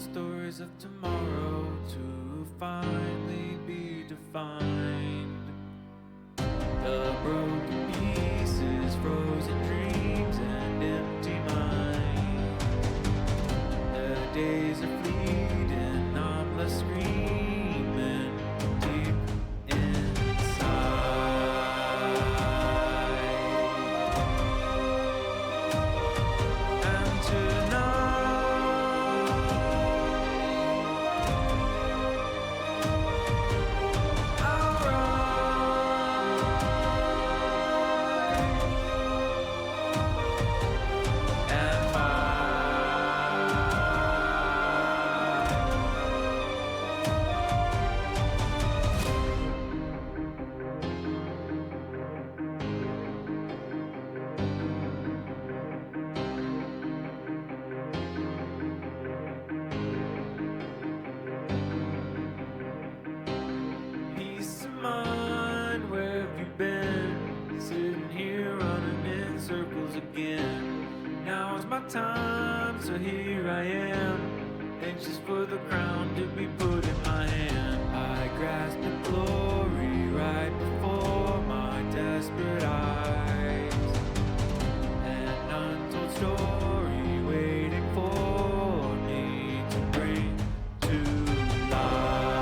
stories of tomorrow to finally be defined. The broken pieces, frozen dreams, and empty minds. The days are fleeting, I'm left screaming deep inside. And peace of mind, where have you been? Sitting here running in circles again. Now's my time, so here I am, anxious for the crown to be put in my hand. I grasp the glory right before my desperate eyes, an untold story waiting for me to bring to life.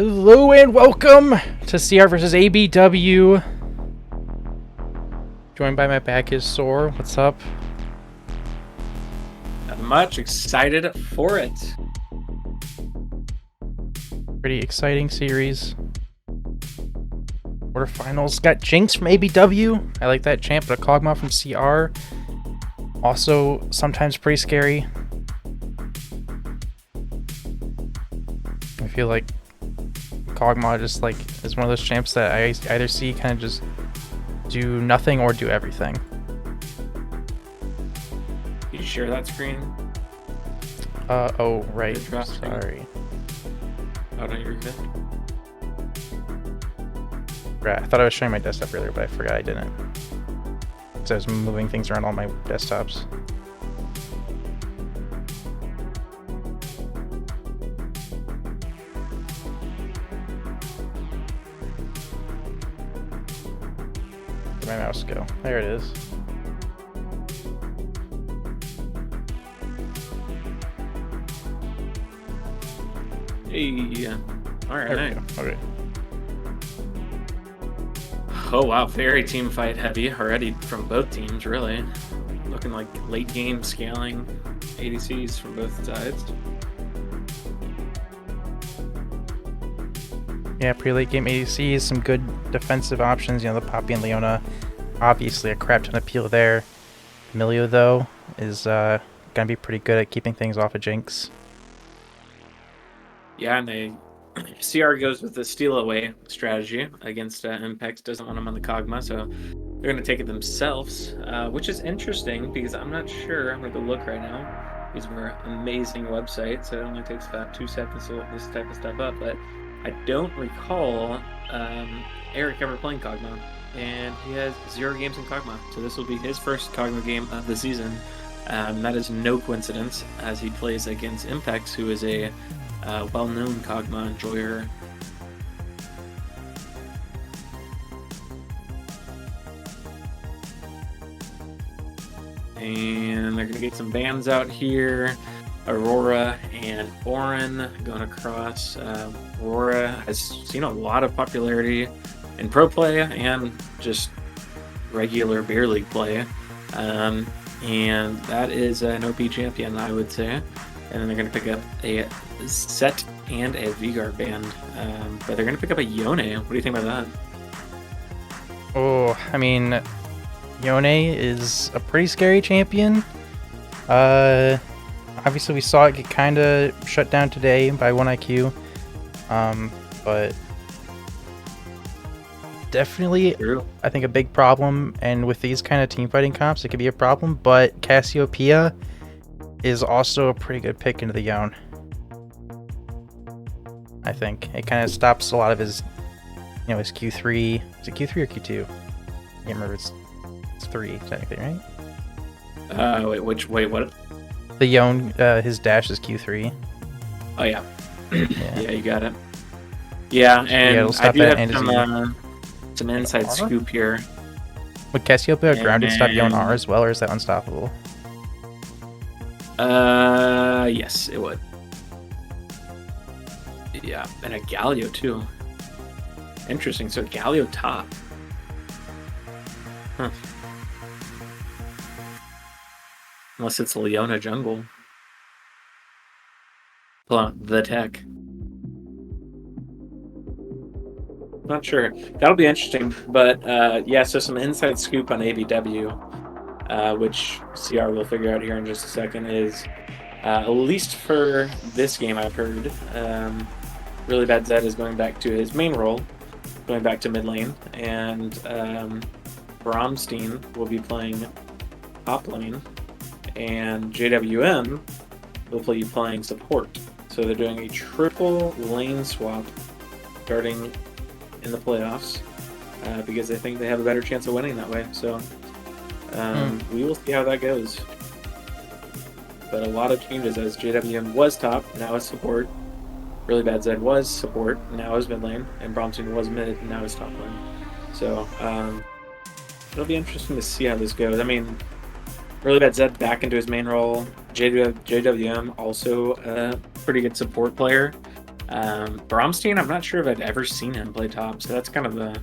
Hello and welcome to CR versus ABW. Joined by my back is sore. What's up? Not much. Excited for it. Pretty exciting series. Quarterfinals. Got Jinx from ABW. I like that champ, but a Kog'Maw from CR. Also, sometimes pretty scary. I feel like Kog'Maw just like is one of those champs that I either see kind of just do nothing or do everything. Can you share that screen? Oh, right. Sorry. Oh, no, you're good. Right, I thought I was showing my desktop earlier, but I forgot I didn't. Because I was moving things around on my desktops. Where'd my mouse go? There it is. Hey. All right. There we go. Okay. Oh, wow. Very team fight heavy already from both teams, really. Looking like late game scaling ADCs from both sides. Yeah, pretty late game ADCs, some good defensive options. You know, the Poppy and Leona, obviously a crap ton of appeal there. Emilio, though, is going to be pretty good at keeping things off of Jinx. Yeah, and CR goes with the steal away strategy against Impex. Doesn't want him on the Kog'Maw, so they're going to take it themselves, which is interesting because I'm not sure. I'm going to go look right now. These were amazing websites, so it only takes about 2 seconds to look this type of stuff up. But I don't recall Eric ever playing Kog'Maw, and he has 0 games in Kog'Maw. So this will be his first Kog'Maw game of the season. That is no coincidence, as he plays against Impex, who is a well-known Kog'Maw enjoyer. And they're going to get some bans out here. Aurora and Orin going across. Aurora has seen a lot of popularity in pro play and just regular beer league play. And that is an OP champion, I would say. And then they're going to pick up a Set and a Vigard band. But they're going to pick up a Yone. What do you think about that? Oh, I mean, Yone is a pretty scary champion. Obviously we saw it get kind of shut down today by 1IQ. But definitely, True. I think a big problem, and with these kind of team fighting comps, it could be a problem, but Cassiopeia is also a pretty good pick into the Yone. I think it kind of stops a lot of his, you know, his Q3. Is it Q3 or Q2? I can't remember. It's 3 technically, right? Wait, what? The Yone, his dash is Q3. Oh yeah. Yeah. Yeah, you got it. Yeah, and it'll I stop do that have and some inside R? scoop here. Would Cassiopeia grounded stop Yone And- R as well, or is that unstoppable? Yes, it would. Yeah, and a Galio too. Interesting. So Galio top. Huh. Unless it's Leona jungle. Pull out the tech. Not sure. That'll be interesting. But yeah, so some inside scoop on ABW, which CR will figure out here in just a second, is at least for this game I've heard, Really Bad Zed is going back to his main role, going back to mid lane, and Bromstein will be playing top lane, and JWM will be playing support. So they're doing a triple lane swap starting in the playoffs because they think they have a better chance of winning that way. So we will see how that goes. But a lot of changes, as JWM was top, now is support. Really Bad Zed was support, now is mid lane, and Bromstein was mid, now is top lane. So it'll be interesting to see how this goes. I mean, Really Bad Zed back into his main role. JWM also a pretty good support player. Bromstein, I'm not sure if I'd ever seen him play top, so that's kind of a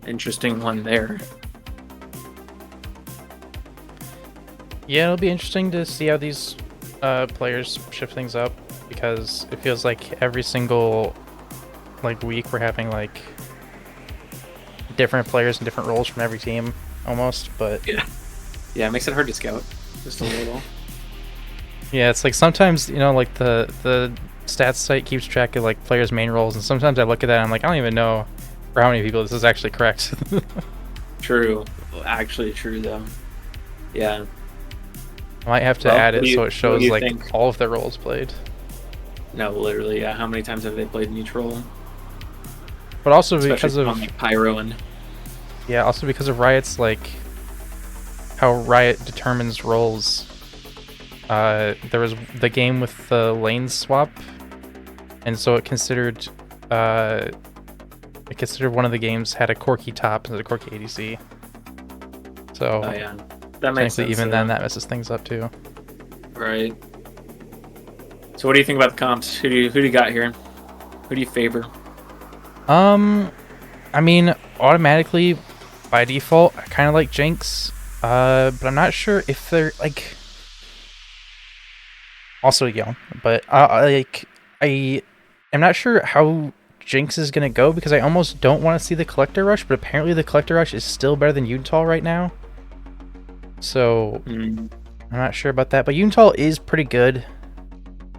interesting one there. Yeah, it'll be interesting to see how these players shift things up, because it feels like every single week we're having different players and different roles from every team almost. But yeah, it makes it hard to scout just a little. Yeah, it's like sometimes the stats site keeps track of players' main roles, and sometimes I look at that and I'm like, I don't even know for how many people this is actually correct. True, actually true though. Yeah. I might have to add it so it shows all of their roles played. No, literally, yeah. How many times have they played in each role? But also Especially because of Pyro and also because of Riot's how Riot determines roles. There was the game with the lane swap, and so it considered one of the games had a Corki top and a Corki ADC. So yeah. That makes sense. Even then, that messes things up too. Right. So, what do you think about the comps? Who do you got here? Who do you favor? I mean, automatically, by default, I kind of like Jinx. But I'm not sure if they're also Yone. But I am not sure how Jinx is gonna go, because I almost don't want to see the Collector Rush. But apparently, the Collector Rush is still better than Yuntal right now. So I'm not sure about that, but Yuntal is pretty good.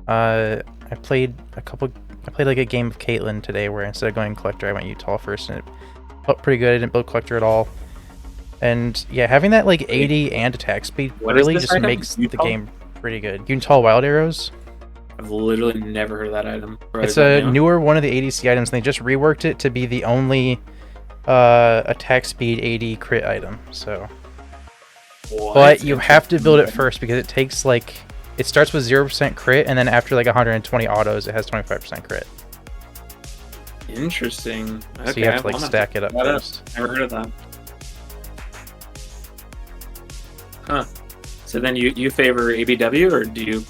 I played a game of Caitlyn today where instead of going Collector, I went Yuntal first, and it felt pretty good. I didn't build Collector at all. And yeah, having that AD and attack speed really just makes the game pretty good. Yuntal Wild Arrows. I've literally never heard of that item. It's a newer one of the ADC items, and they just reworked it to be the only attack speed AD crit item. So. What? But you have to build it first, because it takes it starts with 0% crit, and then after 120 autos, it has 25% crit. Interesting. Okay, so you have to stack it up first. Never heard of that. Huh. So then you favor ABW, or do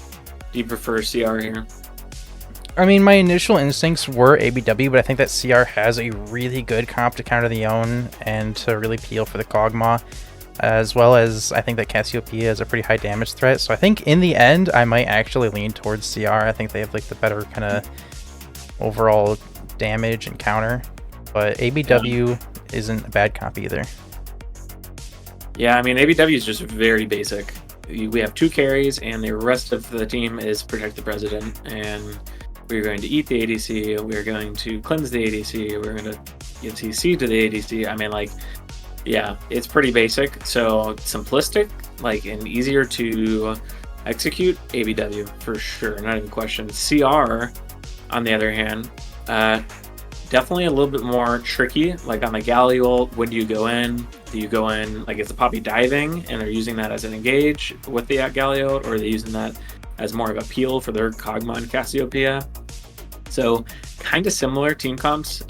you prefer CR here? I mean, my initial instincts were ABW, but I think that CR has a really good comp to counter the Yone and to really peel for the Kog'Maw. As well as I think that Cassiopeia is a pretty high damage threat. So I think in the end, I might actually lean towards CR. I think they have the better kind of overall damage and counter. But ABW isn't a bad comp either. Yeah, I mean, ABW is just very basic. We have 2 carries, and the rest of the team is protect the president. And we're going to eat the ADC. We're going to cleanse the ADC. We're going to get CC to the ADC. I mean, yeah, it's pretty basic, so simplistic, and easier to execute. ABW for sure, not even question. CR, on the other hand, definitely a little bit more tricky. On the Galio, when do you go in? Do you go in is the Poppy diving, and they're using that as an engage with the Galio, or are they using that as more of a peel for their Kog'Maw and Cassiopeia? So kind of similar team comps.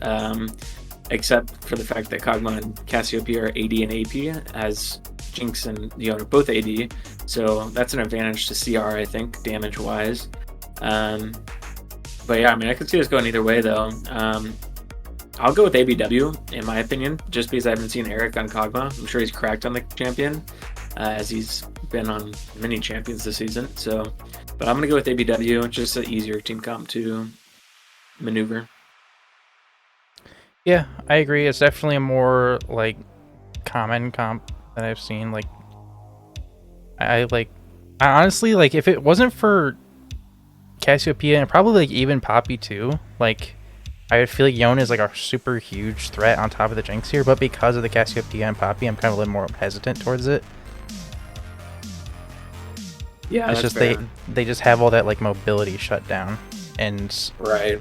Except for the fact that Kog'Maw and Cassiopeia are AD and AP, as Jinx and Yone are both AD. So that's an advantage to CR, I think, damage-wise. But yeah, I mean, I could see us going either way, though. I'll go with ABW, in my opinion, just because I haven't seen Eric on Kog'Maw. I'm sure he's cracked on the champion, as he's been on many champions this season. But I'm going to go with ABW, just an easier team comp to maneuver. Yeah, I agree. It's definitely a more common comp that I've seen. I honestly if it wasn't for Cassiopeia and probably even Poppy too, I would feel Yone is a super huge threat on top of the Jinx here, but because of the Cassiopeia and Poppy, I'm kind of a little more hesitant towards it. Yeah, it's just fair. They just have all that mobility shut down, and right.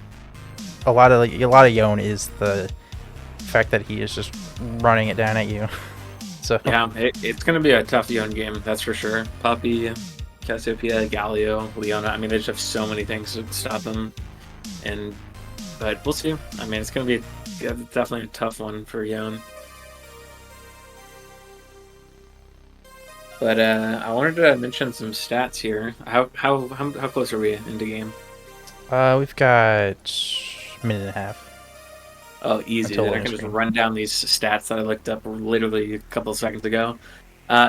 A lot of Yone is the fact that he is just running it down at you. So yeah, it's gonna be a tough Yone game, that's for sure. Poppy, Cassiopeia, Galio, Leona. I mean, they just have so many things to stop him, but we'll see. I mean, it's gonna be definitely a tough one for Yone. But I wanted to mention some stats here. How close are we into game? We've got a minute and a half. Oh, easy. Until I loading can just screen. run down these stats that I looked up literally a couple of seconds ago.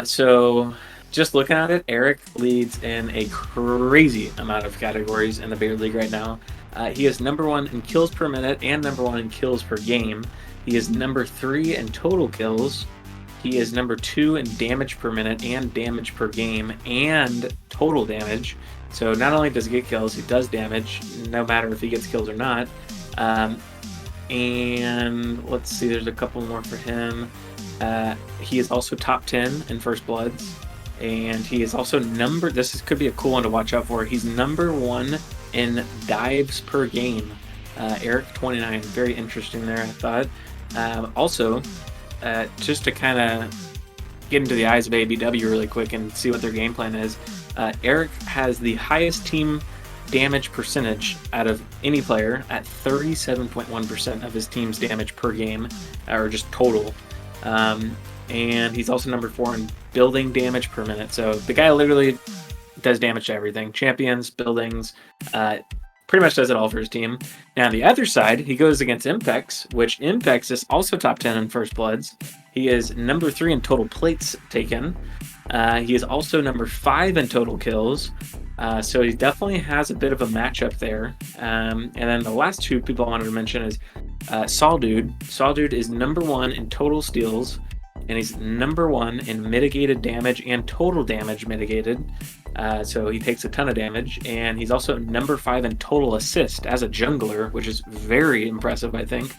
So, just looking at it, Eric leads in a crazy amount of categories in the Bear League right now. He is number 1 in kills per minute and number 1 in kills per game. He is number 3 in total kills. He is number 2 in damage per minute and damage per game and total damage. So not only does he get kills, he does damage, no matter if he gets kills or not. And let's see, there's a couple more for him. He is also top 10 in First Bloods. And he is also could be a cool one to watch out for. He's number 1 in dives per game. Eric 29, very interesting there, I thought. Also, just to kind of get into the eyes of ABW really quick and see what their game plan is, Eric has the highest team damage percentage out of any player at 37.1% of his team's damage per game, or just total. And he's also number 4 in building damage per minute. So the guy literally does damage to everything. Champions, buildings, pretty much does it all for his team. Now, on the other side, he goes against Impex, which Impex is also top 10 in First Bloods. He is number 3 in total plates taken. He is also number 5 in total kills. So he definitely has a bit of a matchup there. And then the last two people I wanted to mention is Sawdude. Sawdude is number 1 in total steals, and he's number 1 in mitigated damage and total damage mitigated. So he takes a ton of damage, and he's also number 5 in total assist as a jungler, which is very impressive, I think,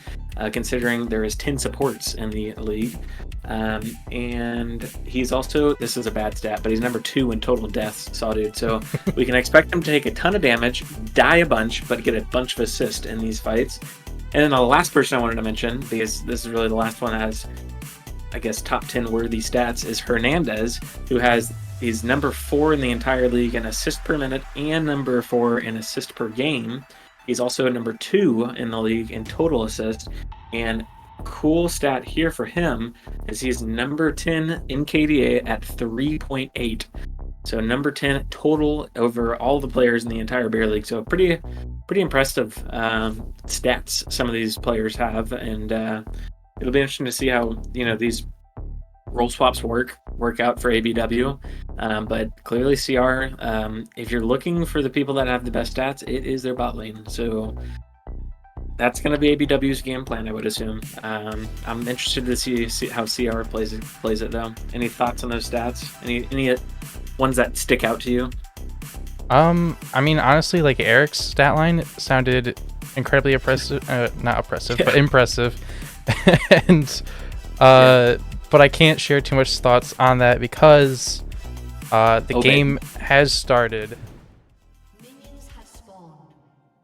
considering there is 10 supports in the league. And he's also, this is a bad stat, but he's number 2 in total deaths, Sawdude. So we can expect him to take a ton of damage, die a bunch, but get a bunch of assist in these fights. And then the last person I wanted to mention, because this is really the last one that has, I guess, top 10 worthy stats, is Hernandez, who he's number 4 in the entire league in assist per minute and number 4 in assist per game. He's also number 2 in the league in total assist. And cool stat here for him is he's number 10 in KDA at 3.8. So number 10 total over all the players in the entire Bear League. So pretty impressive stats some of these players have, and it'll be interesting to see how these role swaps work out for ABW. But clearly CR, if you're looking for the people that have the best stats, it is their bot lane. So that's going to be ABW's game plan, I would assume. I'm interested to see how CR plays it though. Any thoughts on those stats? Any ones that stick out to you? I mean, honestly, like Eric's stat line sounded incredibly oppressive, not oppressive, but impressive. And but I can't share too much thoughts on that because the game has started.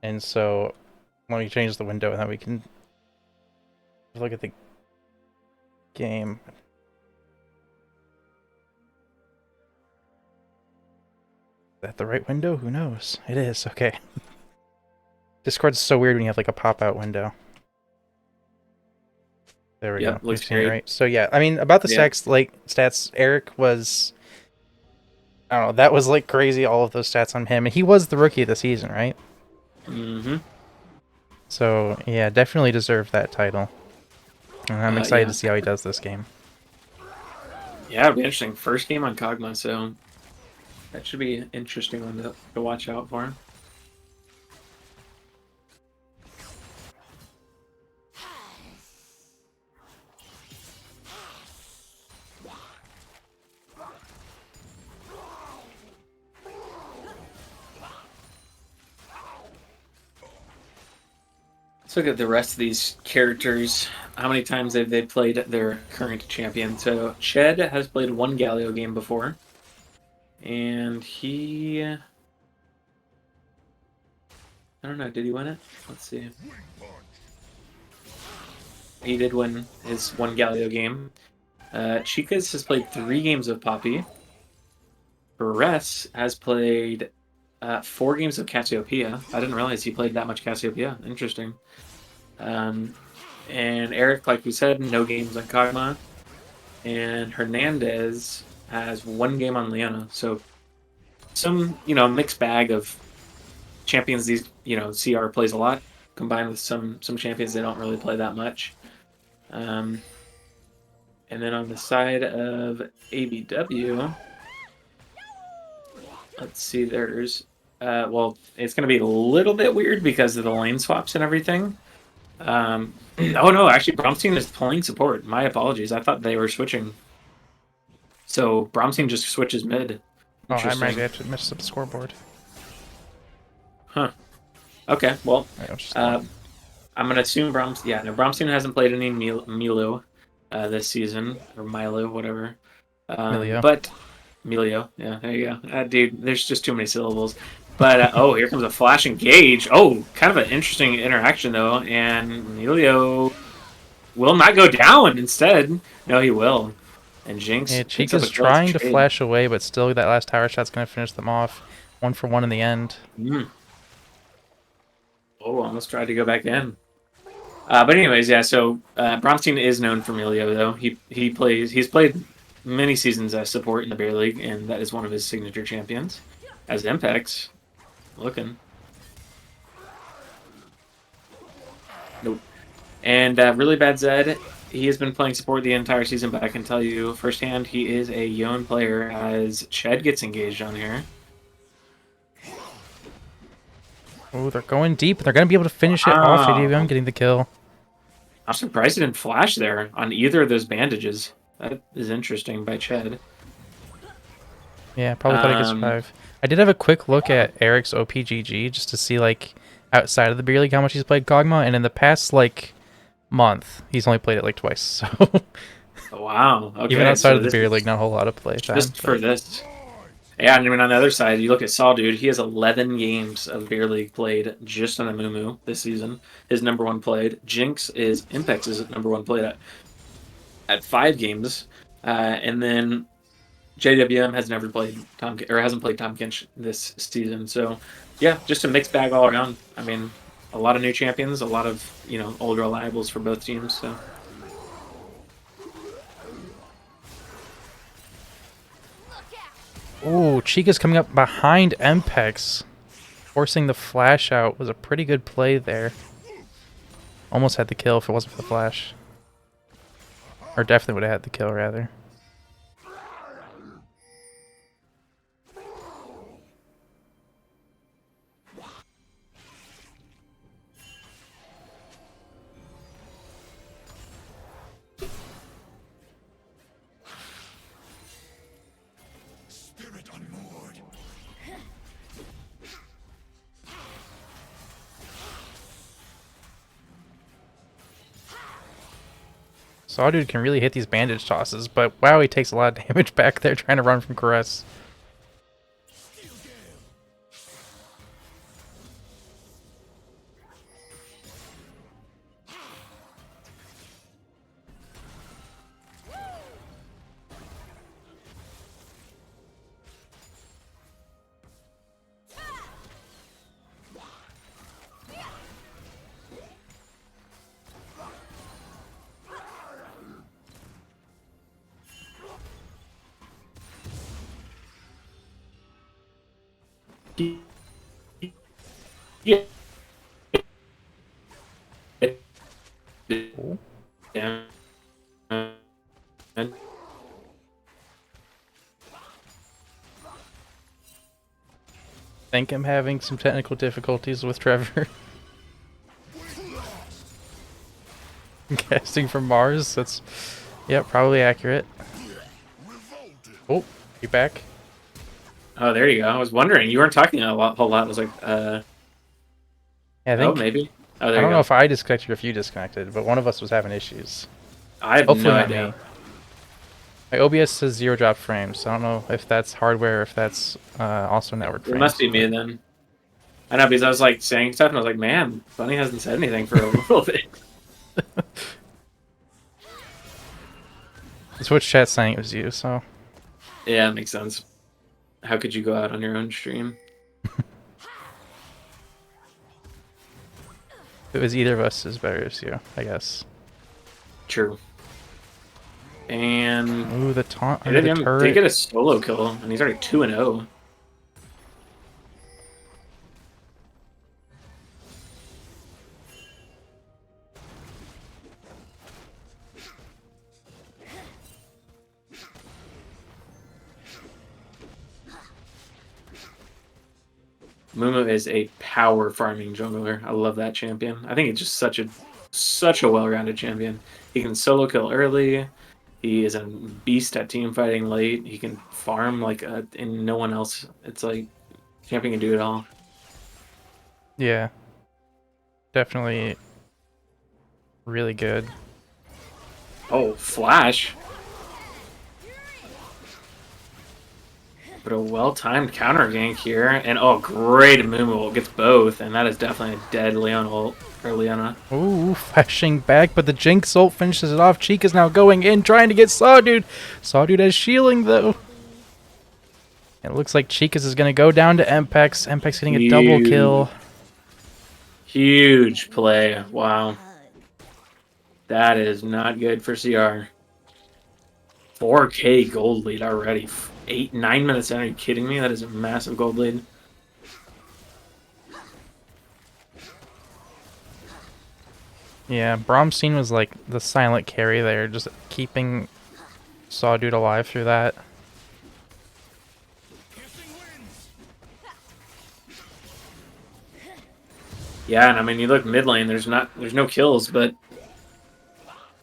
And so let me change the window and then we can look at the game. Is that the right window? Who knows? It is. Okay. Discord's so weird when you have like a pop-out window. There we go. Looks great. Right. So yeah, I mean about the stats, Eric was, I don't know, that was like crazy, all of those stats on him. And he was the rookie of the season, right? Mm-hmm. So yeah, definitely deserved that title. And I'm excited to see how he does this game. Yeah, it'll be interesting. First game on Kog'Maw, so that should be an interesting one to watch out for. Let's look at the rest of these characters. How many times have they played their current champion? So Shed has played 1 Galio game before. And he... I don't know, did he win it? Let's see. He did win his 1 Galio game. Chicas has played 3 games of Poppy. Perez has played 4 games of Cassiopeia. I didn't realize he played that much Cassiopeia. Interesting. And Eric, like we said, no games on Kog'Maw. And Hernandez has 1 game on Leona. So some, mixed bag of champions these CR plays a lot, combined with some champions they don't really play that much. And then on the side of ABW, let's see. There's well, it's going to be a little bit weird because of the lane swaps and everything. Oh no, actually, Bromstein is playing support. My apologies. I thought they were switching. So Bromstein just switches mid. Oh, I might Interesting. have messed up the scoreboard. Huh. Okay. Well, Right, I'll just I'm gonna assume Bromstein. Yeah, no, Bromstein hasn't played any Milo this season, or Milo, whatever. Emilio. But Emilio, yeah, there you go. Dude, there's just too many syllables. But oh, here comes a flash engage. Oh, kind of an interesting interaction though, and Emilio will not go down. Instead, no, he will. And Jinx Yeah, picks up Chica's a kill. It's trying to trade. flash away, but still that last tower shot's going to finish them off. 1-for-1 in the end. Oh, almost tried to go back in. But anyways, yeah. So Bromstein is known for Emilio, though. He's played many seasons as support in the Bear League, and that is one of his signature champions. As Impex, looking. Nope. And really bad Zed. He has been playing support the entire season, but I can tell you firsthand he is a Yone player as Shed gets engaged on here. Oh, they're going deep. They're going to be able to finish it off. ABW getting the kill. I'm surprised he didn't flash there on either of those bandages. That is interesting by Ched. Yeah, probably thought he could survive. I did have a quick look at Eric's OPGG just to see, like, outside of the beer league how much he's played Kog'Maw, and in the past, like, month, he's only played it, like, twice. So Wow. Okay, even outside so of the beer league, not a whole lot of play time. Just for this. Yeah, and I mean, on the other side, you look at Saul, dude. He has 11 games of Beer League played just on Amumu this season. His number one played. Jinx is Impex's number one played at 5 games. And then JWM has never played hasn't played Tom Kinch this season. So, yeah, just a mixed bag all around. I mean, a lot of new champions, a lot of, old reliables for both teams. So. Oh, Chica's coming up behind Mpex. Forcing the flash out was a pretty good play there. Almost had the kill if it wasn't for the flash. Or definitely would have had the kill, rather. Saw dude can really hit these bandage tosses, but wow, he takes a lot of damage back there trying to run from Caress. Yeah. Oh. Yeah. Think I'm having some technical difficulties with Trevor. Casting from Mars, that's, yeah, probably accurate. Oh, you back? Oh, there you go. I was wondering. You weren't talking a whole lot. I was like, Yeah, I think, maybe. Oh, I there don't you know go. if I disconnected or if you disconnected, but one of us was having issues. I have Hopefully no not idea. me. My OBS says 0 drop frames, so I don't know if that's hardware or if that's also network frames. It must be me then. I know, because I was like saying stuff and I was like, man, Bunny hasn't said anything for a little bit. The Twitch chat's saying it was you, so. Yeah, that makes sense. How could you go out on your own stream? If it was either of us, it's better as you, I guess. True. And Ooh, the taunt they under the did turret. get a solo kill, and he's already 2-0. Mumu is a power farming jungler. I love that champion. I think it's just such a well-rounded champion. He can solo kill early. He is a beast at team fighting late. He can farm like and no one else. It's like champion can do it all. Yeah. Definitely really good. Oh, Flash. But a well-timed counter gank here. And oh, great Mumu gets both. And that is definitely a dead Leona ult or Leona. Ooh, flashing back, but the Jinx ult finishes it off. Chica's now going in, trying to get Sawdude. Sawdude has shielding, though. It looks like Chica's is going to go down to Mpex. Mpex getting a double kill. Huge play. Wow. That is not good for CR. 4K gold lead already. 9 minutes in. Are you kidding me? That is a massive gold lead. Yeah, Bromstein was like the silent carry there, just keeping Sawdude alive through that. Yeah, and I mean, you look mid lane. There's no kills, but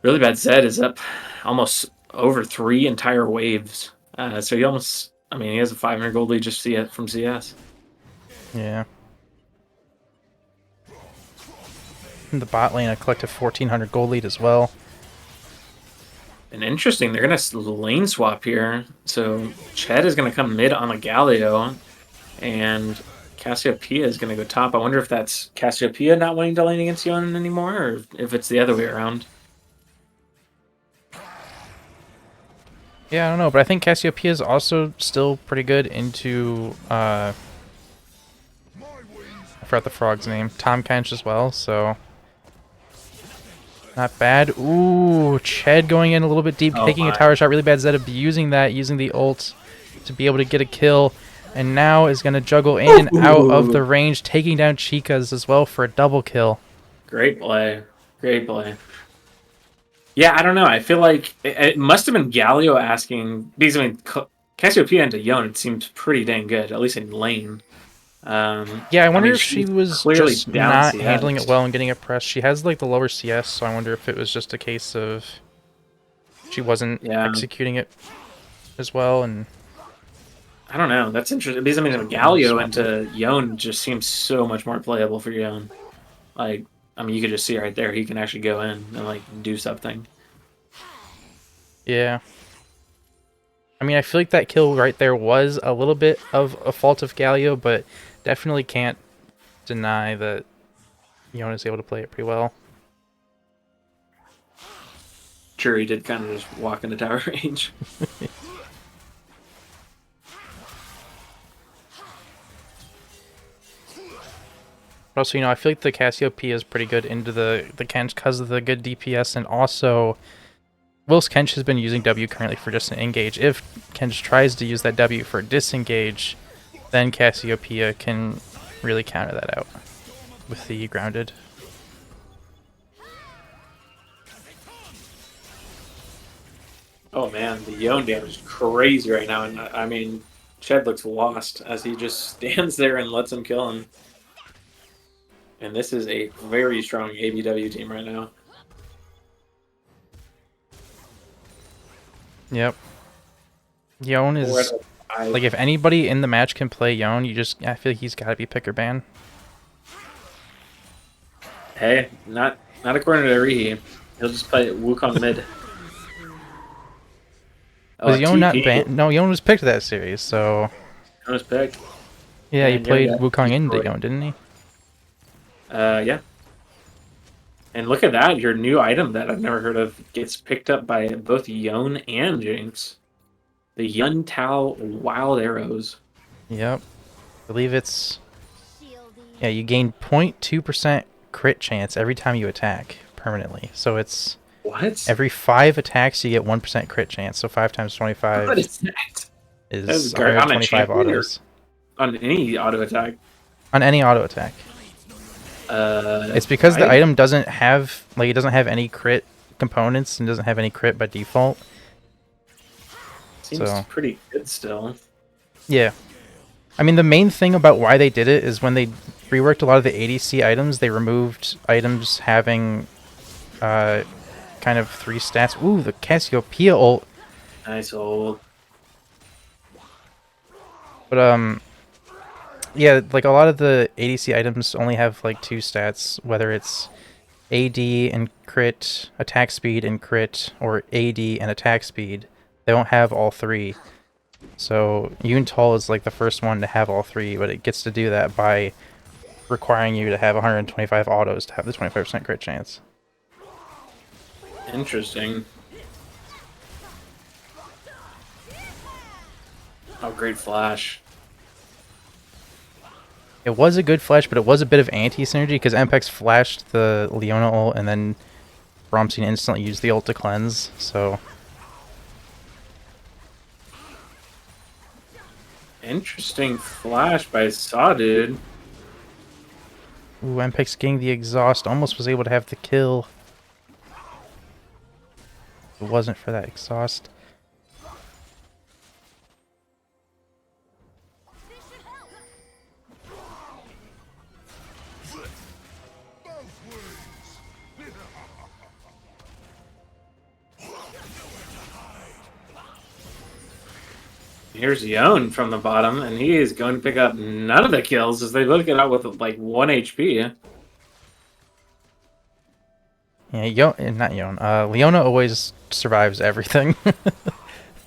really bad Zed is up almost over 3 entire waves. So he almost, I mean, he has a 500 gold lead just from CS. Yeah. In the bot lane, I collected 1,400 gold lead as well. And interesting, they're gonna lane swap here. So Ched is gonna come mid on a Galio, and Cassiopeia is gonna go top. I wonder if that's Cassiopeia not wanting to lane against Yon anymore, or if it's the other way around. Yeah, I don't know, but I think Cassiopeia is also still pretty good into, I forgot the frog's name, Tom Kench as well, so not bad. Ooh, Ched going in a little bit deep, taking a tower shot, really bad. Zed abusing that, using the ult to be able to get a kill, and now is going to juggle in and out of the range, taking down Chicas as well for a double kill. Great play. Great play. Yeah, I don't know. I feel like it must have been Galio asking, because I mean, Cassiopeia into Yon, it seemed pretty dang good, at least in lane. Yeah, I wonder if she was just not handling it well and getting it pressed. She has like the lower CS, so I wonder if it was just a case of she wasn't executing it as well. And I don't know. That's interesting because I mean, Galio into Yon just seems so much more playable for Yon. Like, I mean, you could just see right there, he can actually go in and like do something. Yeah. I mean, I feel like that kill right there was a little bit of a fault of Galio, but definitely can't deny that Yon is able to play it pretty well. Sure, he did kind of just walk in the tower range. Also, you know, I feel like the Cassiopeia is pretty good into the Kench because of the good DPS, and also whilst Kench has been using W currently for just an engage, if Kench tries to use that W for disengage, then Cassiopeia can really counter that out with the grounded. Oh man, the Yon damage is crazy right now, and I mean, Ched looks lost as he just stands there and lets him kill him. And this is a very strong ABW team right now. Yep. Yon is like, if anybody in the match can play Yon, I feel like he's got to be pick or ban. Hey, not according to Rihi. He'll just play Wukong mid. Was Yon not banned? No, Yon was picked that series, so. Yon was picked. Yeah, he played Wukong into Yon, didn't he? Yeah. And look at that, your new item that I've never heard of gets picked up by both Yon and Jinx. The Yun Tao Wild Arrows. Yep. I believe it's... Yeah, you gain 0.2% crit chance every time you attack permanently. So it's... What? Every 5 attacks you get 1% crit chance. So 5 times 25 what is that? Is 125 autos. On any auto attack? On any auto attack. It's because the item doesn't have it doesn't have any crit components and doesn't have any crit by default. Seems pretty good still. Yeah. I mean, the main thing about why they did it is when they reworked a lot of the ADC items, they removed items having uh, kind of 3 stats. Ooh, the Cassiopeia ult. Nice old. But yeah, like a lot of the ADC items only have like 2 stats, whether it's AD and crit, attack speed and crit, or AD and attack speed. They don't have all 3. So Yuntal is like the first one to have all 3, but it gets to do that by requiring you to have 125 autos to have the 25% crit chance. Interesting. Oh, great flash. It was a good flash, but it was a bit of anti-synergy because Mpex flashed the Leona ult and then Bromstein instantly used the ult to cleanse, so... Interesting flash by Saw, dude. Ooh, Mpex getting the exhaust, almost was able to have the kill. If it wasn't for that exhaust. Here's Yone from the bottom, and he is going to pick up none of the kills as they look it out with like 1 HP. Yeah, not Yon. Leona always survives everything.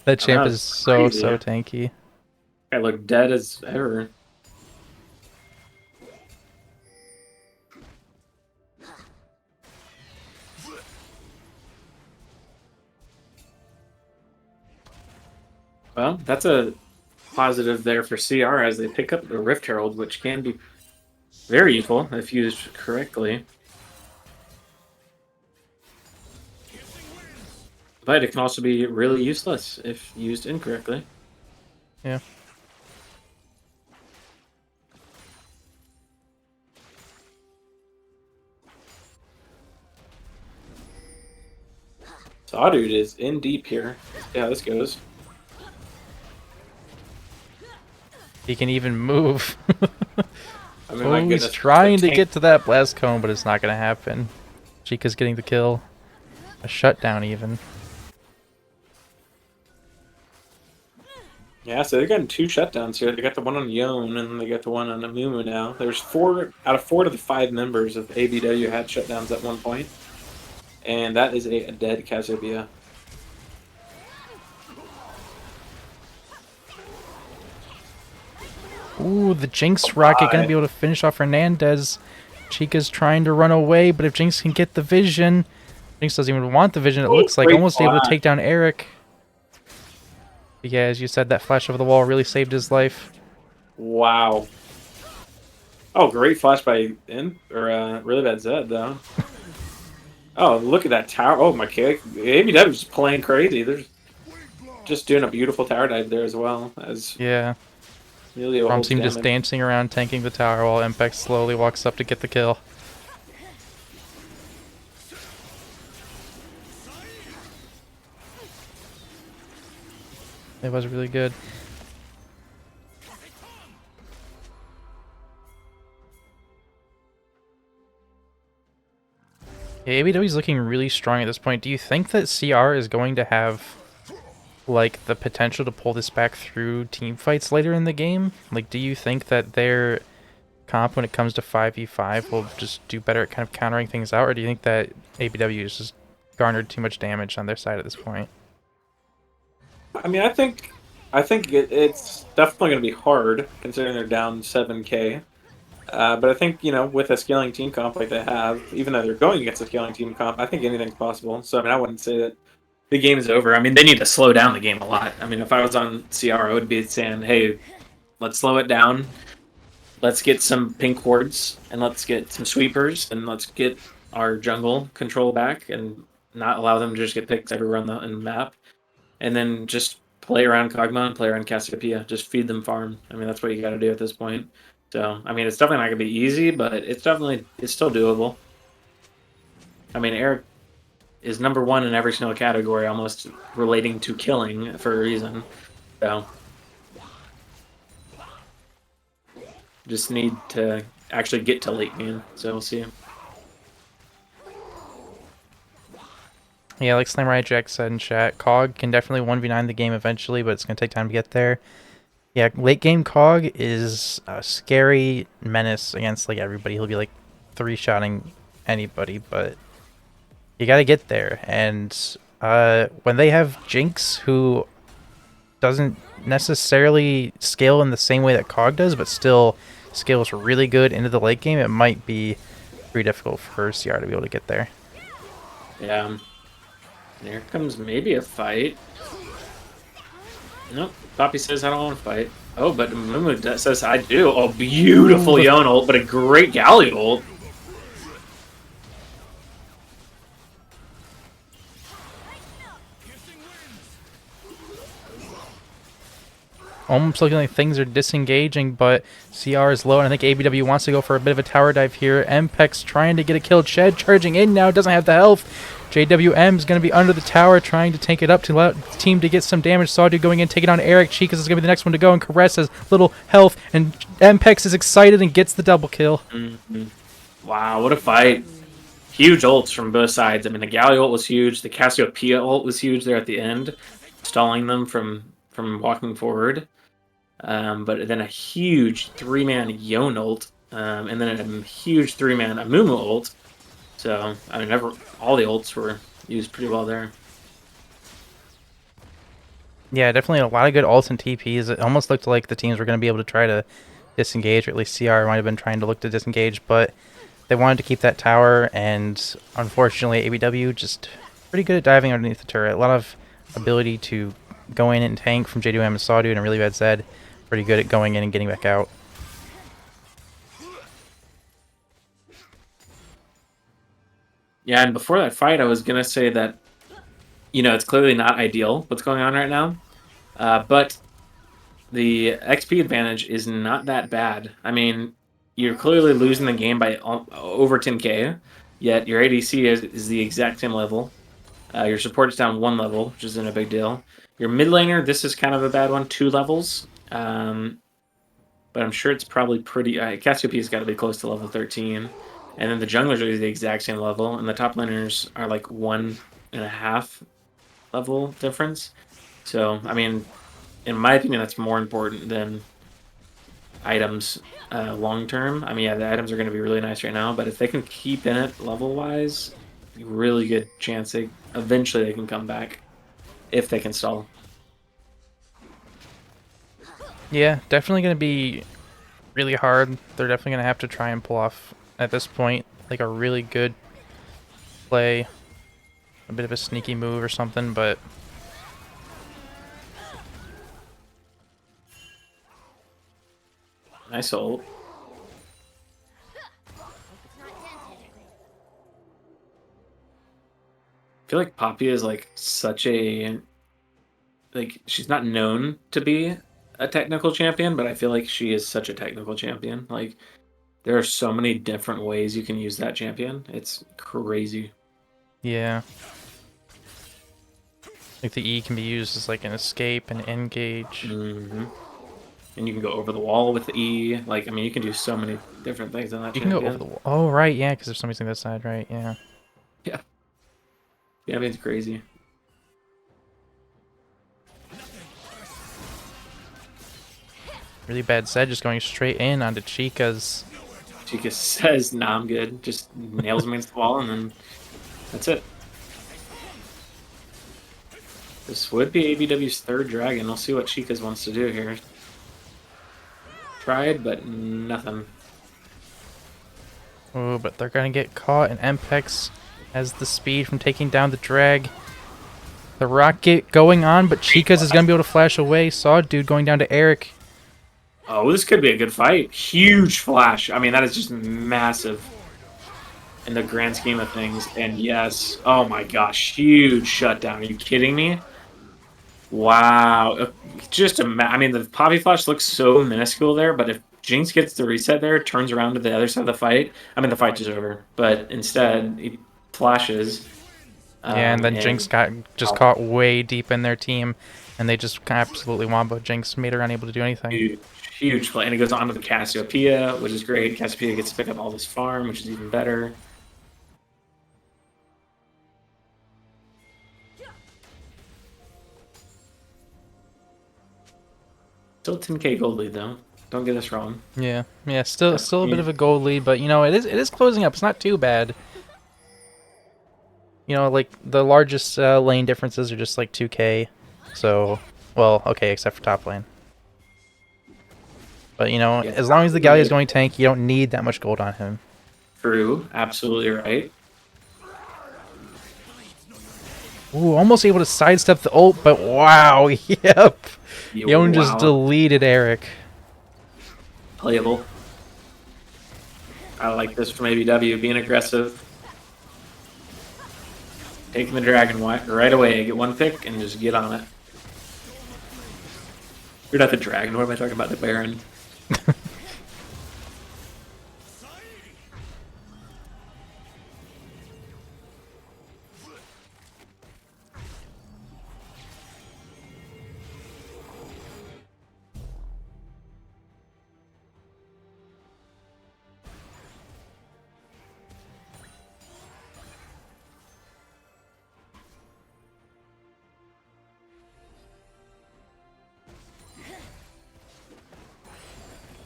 That champ is so tanky. I look dead as ever. Well, that's a positive there for CR as they pick up the Rift Herald, which can be very useful if used correctly. But it can also be really useless if used incorrectly. Yeah. Sawdude is in deep here. Yeah, this goes. He can even move. I mean, my Oh, goodness. he's trying to get to that blast cone, but it's not going to happen. Chica's getting the kill. A shutdown, even. Yeah, so they're getting 2 shutdowns here. They got the one on Yone, and they got the one on Amumu now. There's 4 out of 4 of the 5 members of ABW had shutdowns at one point. And that is a dead Cassiopeia. Ooh, the Jinx rocket going to be able to finish off Hernandez. Chica's trying to run away, but if Jinx can get the vision... Jinx doesn't even want the vision, it looks like. Almost able to take down Eric. Yeah, as you said, that flash over the wall really saved his life. Wow. Oh, great flash by really bad Zed, though. Oh, look at that tower. Oh, my kick. ABW is playing crazy. They're just doing a beautiful tower dive there as well. As yeah. Bromstein just dancing around, tanking the tower while Mpex slowly walks up to get the kill. It was really good. Yeah, ABW's looking really strong at this point. Do you think that CR is going to have like the potential to pull this back through team fights later in the game? Like, do you think that their comp when it comes to 5v5 will just do better at kind of countering things out, or do you think that ABW has just garnered too much damage on their side at this point? I mean, I think it's definitely going to be hard considering they're down 7k. But I think, with a scaling team comp like they have, even though they're going against a scaling team comp, I think anything's possible. So, I mean, I wouldn't say that the game is over. I mean, they need to slow down the game a lot. I mean, if I was on CR, I would be saying, hey, let's slow it down. Let's get some pink wards, and let's get some sweepers, and let's get our jungle control back, and not allow them to just get picked everywhere in the map. And then just play around Kog'Maw and play around Cassiopeia. Just feed them farm. I mean, that's what you got to do at this point. So, I mean, it's definitely not going to be easy, but it's still doable. I mean, Eric is number 1 in every single category, almost relating to killing for a reason. So, Just need to actually get to late game, so we'll see. Yeah, like Slamrai Jack said in chat, Cog can definitely 1v9 the game eventually, but it's going to take time to get there. Yeah, late game Cog is a scary menace against like everybody. He'll be like 3-shotting anybody, but you got to get there. And when they have Jinx, who doesn't necessarily scale in the same way that Cog does, but still scales really good into the late game, it might be pretty difficult for CR to be able to get there. Yeah. There comes maybe a fight. Nope. Poppy says I don't want to fight. Oh, but Mumu says I do. Oh, beautiful Yone ult, but a great Galio ult. Almost looking like things are disengaging, but CR is low, and I think ABW wants to go for a bit of a tower dive here. Mpex trying to get a kill. Shed charging in now, doesn't have the health. JWM is going to be under the tower, trying to tank it up to allow the team to get some damage. Sawdude going in, taking on Eric. Chicas is going to be the next one to go, and Caress has little health, and Mpex is excited and gets the double kill. Wow, what a fight. Huge ults from both sides. I mean, the Galio ult was huge. The Cassiopeia ult was huge there at the end, stalling them from walking forward. But then a huge 3-man Yone ult, and then a huge 3-man Amumu ult. So, I mean, all the ults were used pretty well there. Yeah, definitely a lot of good ults and TPs. It almost looked like the teams were going to be able to try to disengage, or at least CR might have been trying to look to disengage, but they wanted to keep that tower, and unfortunately ABW just pretty good at diving underneath the turret. A lot of ability to go in and tank from JDM and Sawdude, and a really bad Zed. Pretty good at going in and getting back out. Yeah, and before that fight, I was going to say that, you know, it's clearly not ideal what's going on right now, but the XP advantage is not that bad. I mean, you're clearly losing the game by over 10k, yet your ADC is the exact same level. Your support is down 1 level, which isn't a big deal. Your mid laner, this is kind of a bad one, 2 levels. But I'm sure it's probably pretty... Cassiopeia's got to be close to level 13. And then the junglers are the exact same level, and the top laners are like 1.5 level difference. So, I mean, in my opinion, that's more important than items long term. I mean, yeah, the items are going to be really nice right now, but if they can keep in it level-wise, really good chance eventually they can come back if they can stall. Yeah, definitely going to be really hard. They're definitely going to have to try and pull off, at this point, like a really good play. A bit of a sneaky move or something, but... Nice ult. I feel like Poppy is like such a... Like, she's not known to be a technical champion, but I feel like she is such a technical champion. Like, there are so many different ways you can use that champion. It's crazy. Yeah. Like the E can be used as like an escape and engage. Mm-hmm. And you can go over the wall with the E. Like, I mean, you can do so many different things on that champion. You can go over the wall. Oh, right, yeah, because there's somebody on this side, right, yeah. Yeah. Yeah, I mean, it's crazy. Really bad Zed just going straight in onto Chica's. Chica says, nah, I'm good. Just nails him against the wall, and then that's it. This would be ABW's 3rd dragon. We'll see what Chica's wants to do here. Tried, but nothing. Oh, but they're going to get caught, and Mpex has the speed from taking down the drag. The rocket going on, but Chica's is going to be able to flash away. Sawdude going down to Eric. Oh, this could be a good fight. Huge flash. I mean, that is just massive in the grand scheme of things. And yes, oh my gosh, huge shutdown. Are you kidding me? Wow. Just I mean, the Poppy Flash looks so minuscule there, but if Jinx gets the reset there, turns around to the other side of the fight, I mean, the fight is over. But instead, he flashes. Yeah, and then Jinx got just caught way deep in their team, and they just absolutely wombo Jinx, made her unable to do anything. Huge, Huge play. And it goes on to the Cassiopeia, which is great. Cassiopeia gets to pick up all this farm, which is even better. Still 10k gold lead, though. Don't get us wrong. Yeah, still a bit of a gold lead, but you know it is closing up. It's not too bad. You know, like the largest lane differences are just like 2k. So, well, okay, except for top lane. But you know, Yeah, as long as the Galio is going tank, you don't need that much gold on him. True, absolutely right. Ooh, almost able to sidestep the ult, but wow, yep. Yon just deleted Eric. Playable. I like this from ABW, being aggressive. Taking the dragon right away, get one pick, and just get on it. You're not the dragon, what am I talking about? The Baron.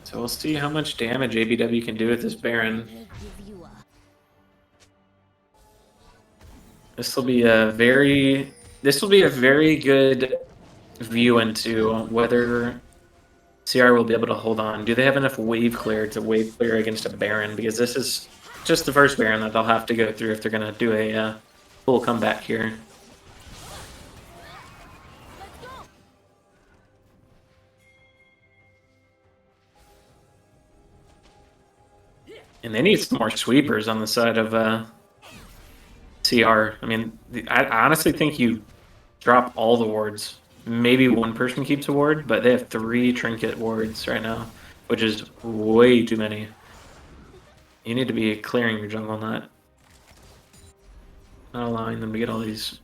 So we'll see how much damage ABW can do with this Baron. This will be a very good view into whether CR will be able to hold on. Do they have enough wave clear to wave clear against a Baron? Because this is just the first Baron that they'll have to go through if they're going to do a full comeback here. And they need some more sweepers on the side of CR. I mean, I honestly think you drop all the wards. Maybe one person keeps a ward, but they have 3 trinket wards right now, which is way too many. You need to be clearing your jungle, not allowing them to get all these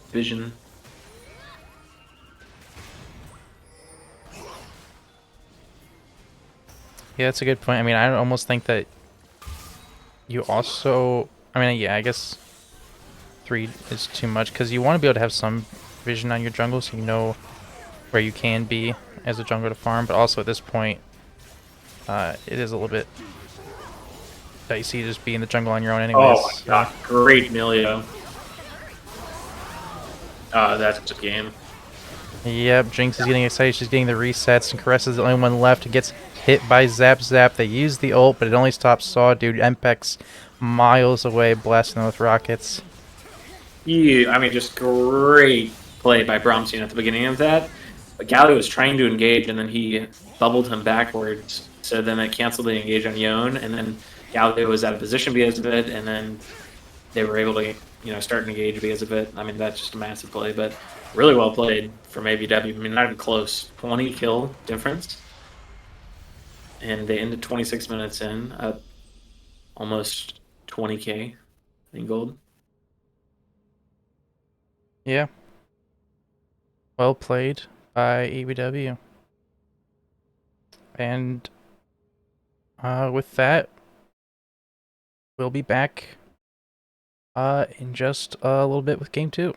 vision. Yeah, that's a good point. I mean, I almost think that you also... I mean, yeah, I guess 3 is too much, because you want to be able to have some vision on your jungle so you know where you can be as a jungler to farm, but also at this point, it is a little bit dicey to just be in the jungle on your own anyways. Oh my god, great Milio. That's a game. Yep, Jinx is getting excited. She's getting the resets, and Caress is the only one left. Gets hit by Zap Zap. They use the ult, but it only stops Saw. Dude, Mpex miles away, blasting them with rockets. Yeah, I mean, just great play by Bromstein at the beginning of that. But Galio was trying to engage, and then he bubbled him backwards. So then it canceled the engage on Yon, and then Galio was out of position because of it, and then they were able to, start an engage because of it. I mean, that's just a massive play, but really well played from ABW. I mean, not even close. 20 kill difference. And they ended 26 minutes in, up almost 20k in gold. Yeah. Well played by ABW. And with that, we'll be back in just a little bit with Game 2.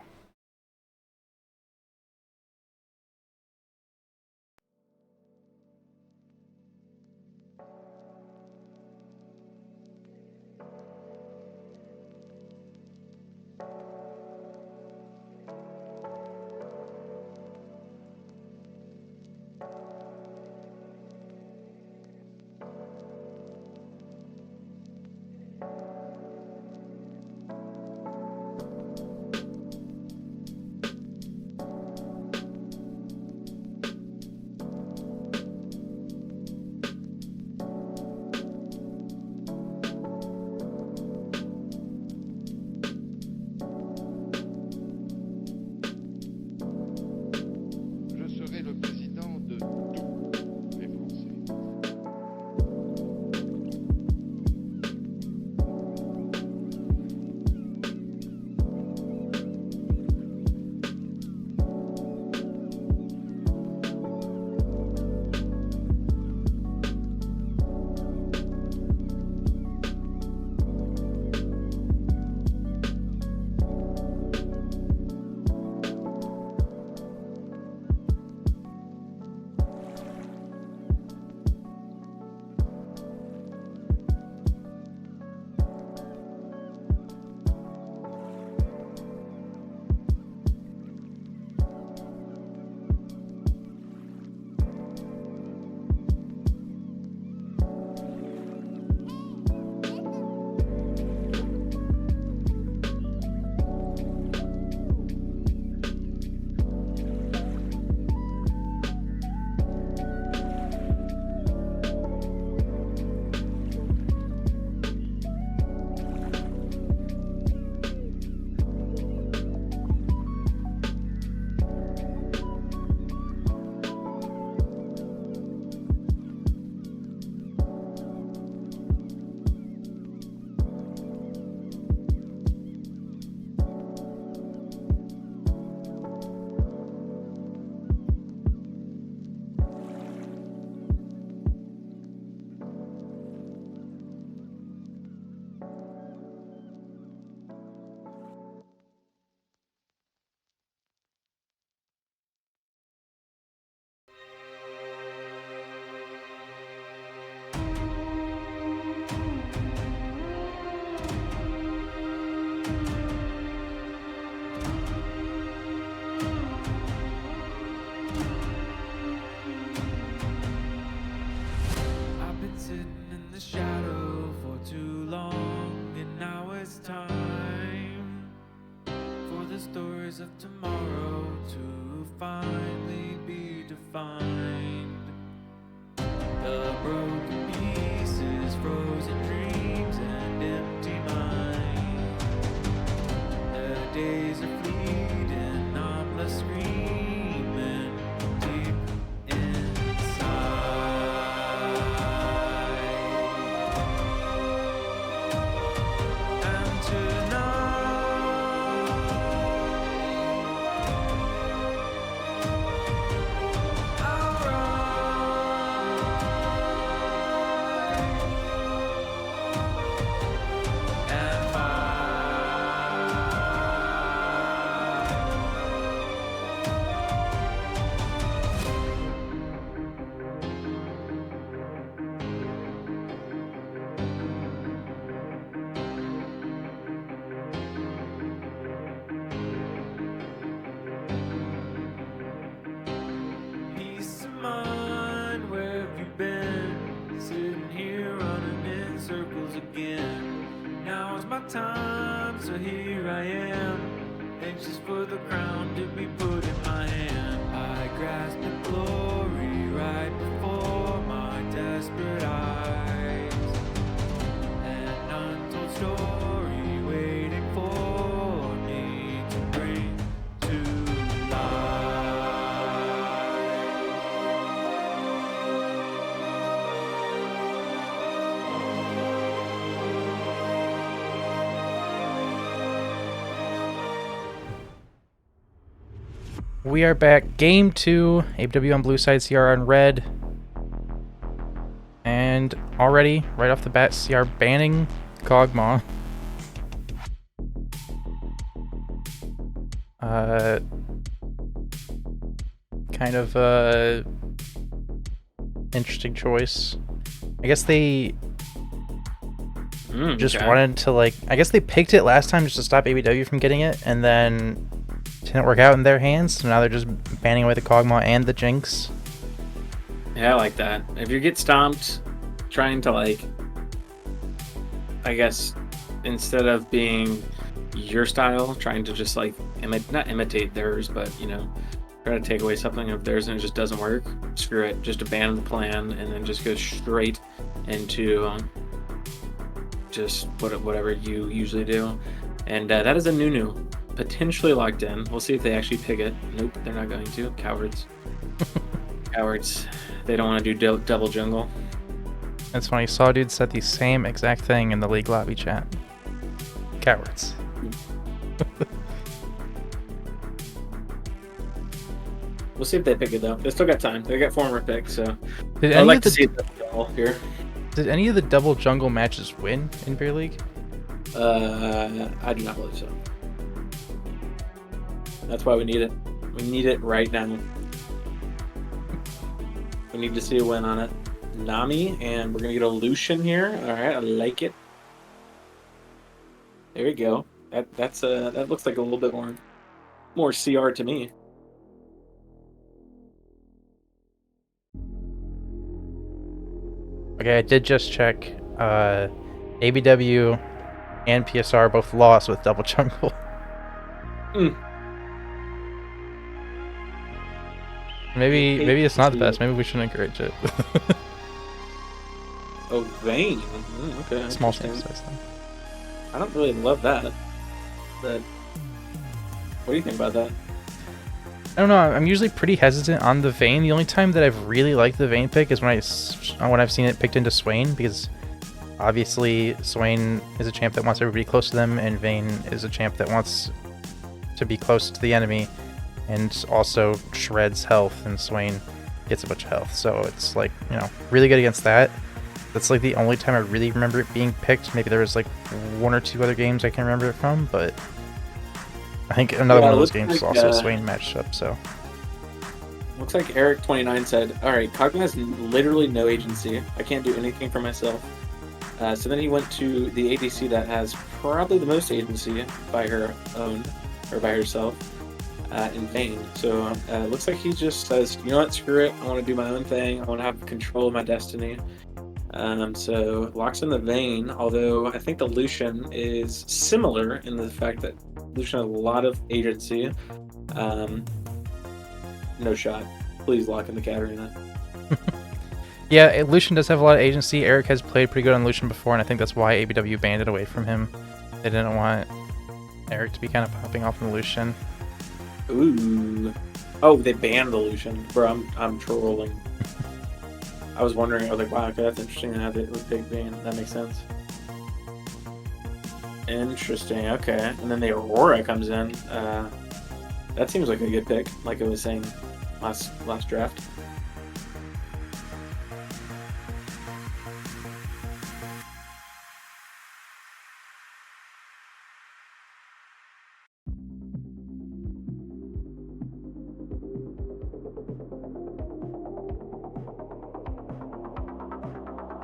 the stories of tomorrow to finally be defined. The broken pieces, frozen dreams, and empty minds. The days are fleeting, I'm left screaming deep inside. And tonight I'll rise and peace of mind, where have you been? Sitting here running in circles again. Now's my time, so here I am, anxious for the crown to be put in my hand. I grasp the glory right before my desperate eyes. An untold story waiting for me to bring to life. We are back. Game 2. ABW on blue side, CR on red. And already, right off the bat, CR banning Kog'Maw. Kind of interesting choice. I guess they just okay. wanted to, like, I guess they picked it last time just to stop ABW from getting it, and then didn't work out in their hands, so now they're just banning away the Kog'Maw and the Jinx. Yeah, I like that. If you get stomped, trying to, like, I guess, instead of being your style, trying to just, like, not imitate theirs, but, you know, try to take away something of theirs and it just doesn't work, screw it. Just abandon the plan and then just go straight into just whatever you usually do. And that is a new. Potentially locked in. We'll see if they actually pick it. Nope, they're not going to. Cowards. Cowards. They don't want to do double jungle. That's funny. Saw dude said the same exact thing in the league lobby chat. Cowards. We'll see if they pick it though. They still got time. They got 4 more picks, so Did I'd any like of to the see it double here. Did any of the double jungle matches win in Beer League? I do not believe so. That's why we need it. We need it right now. We need to see a win on it. Nami, and we're gonna get a Lucian here. All right, I like it. There we go. That looks like a little bit more CR to me. Okay, I did just check. ABW and PSR both lost with double jungle. Maybe it's not the best. Maybe we shouldn't encourage it. Oh, Vayne. Okay. Small interesting. sample size thing. I don't really love that. But what do you think about that? I don't know. I'm usually pretty hesitant on the Vayne. The only time that I've really liked the Vayne pick is when I've seen it picked into Swain, because obviously Swain is a champ that wants everybody close to them, and Vayne is a champ that wants to be close to the enemy, and also shreds health, and Swain gets a bunch of health. So it's like, you know, really good against that. That's like the only time I really remember it being picked. Maybe there was like 1 or 2 other games I can remember it from, but I think another one of those games is also a Swain matchup. So looks like Eric29 said, all right, Kog'Maw has literally no agency. I can't do anything for myself. So then he went to the ADC that has probably the most agency by her own, or by herself, in Vayne. So looks like he just says, you know what, screw it. I want to do my own thing. I want to have control of my destiny. So locks in the Vayne, although I think the Lucian is similar in the fact that Lucian has a lot of agency. No shot. Please lock in the Katarina. Yeah, Lucian does have a lot of agency. Eric has played pretty good on Lucian before, and I think that's why ABW banned it away from him. They didn't want Eric to be kind of popping off from Lucian. Ooh. Oh, they banned the Lucian. Bro, I'm trolling. I was wondering, I was like, wow, okay, that's interesting to have it with Big Bane. That makes sense. Interesting, okay. And then the Aurora comes in. That seems like a good pick, like I was saying last draft.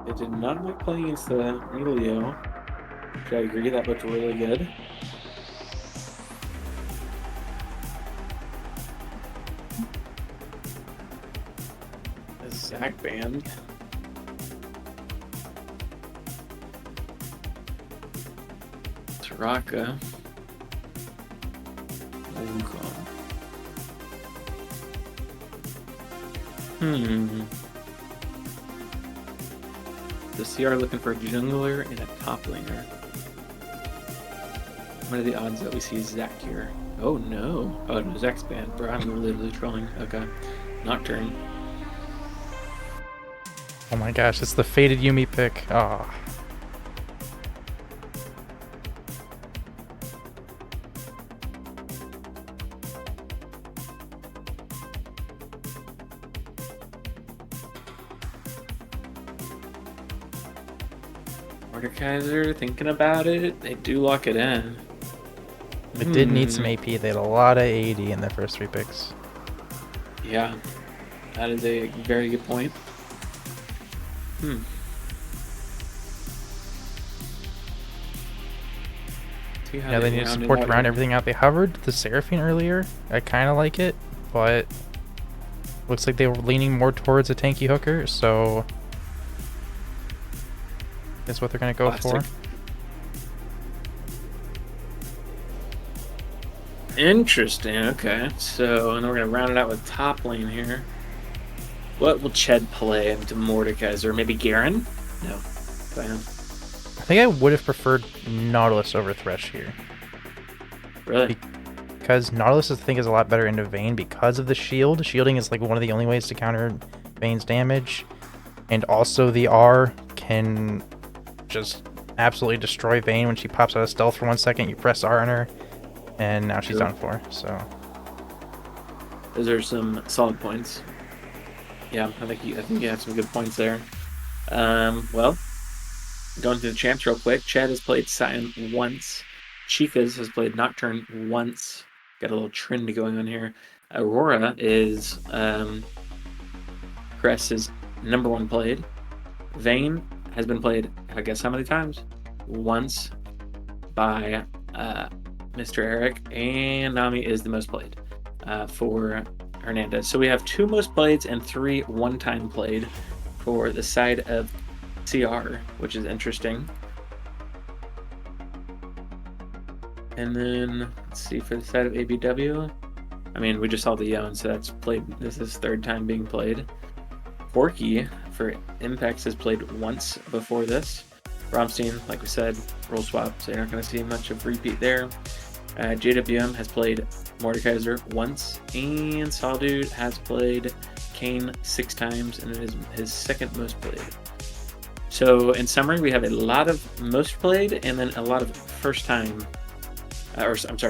They did not like playing against the Emilio, which I agree, that looked really good. The Zach band. Taraka. The CR looking for a jungler and a top laner. What are the odds that we see Zach here? Oh no. Oh no, Zach's banned, bro. I'm literally trolling. Okay. Nocturne. Oh my gosh, it's the faded Yumi pick. Oh. Mordekaiser thinking about it. They do lock it in. It did need some AP. They had a lot of AD in their first 3 picks. Yeah. That is a very good point. Yeah, they need to support to round everything out. They hovered the Seraphine earlier. I kind of like it, but looks like they were leaning more towards a tanky hooker, so that's what they're going to go for. Interesting, okay. So, and we're going to round it out with top lane here. What will Ched play into Mordekaiser? Maybe Garen? No. Plan. I think I would have preferred Nautilus over Thresh here. Really? Because Nautilus, I think, is a lot better into Vayne because of the shield. Shielding is like one of the only ways to counter Vayne's damage. And also the R can just absolutely destroy Vayne when she pops out of stealth for 1 second. You press R on her, and now she's done for. So those are some solid points. Yeah, I think you have some good points there. Well, going to the champs real quick. Chad has played Sion once. Chikas has played Nocturne once. Got a little trend going on here. Aurora is Cress's #1 played. Vayne has been played, I guess how many times? Once by Mr. Eric, and Nami is the most played for Hernandez. So we have 2 most played and 3 one-time played for the side of CR, which is interesting. And then let's see for the side of ABW. I mean, we just saw the Yon, so that's played. This is 3rd time being played. Forky for Impacts has played once before this. Bromstein, like we said, role swap, so you're not going to see much of repeat there. JWM has played Mordekaiser once, and Sawdude has played Kane 6 times, and it is his 2nd most played. So in summary, we have a lot of most played, and then a lot of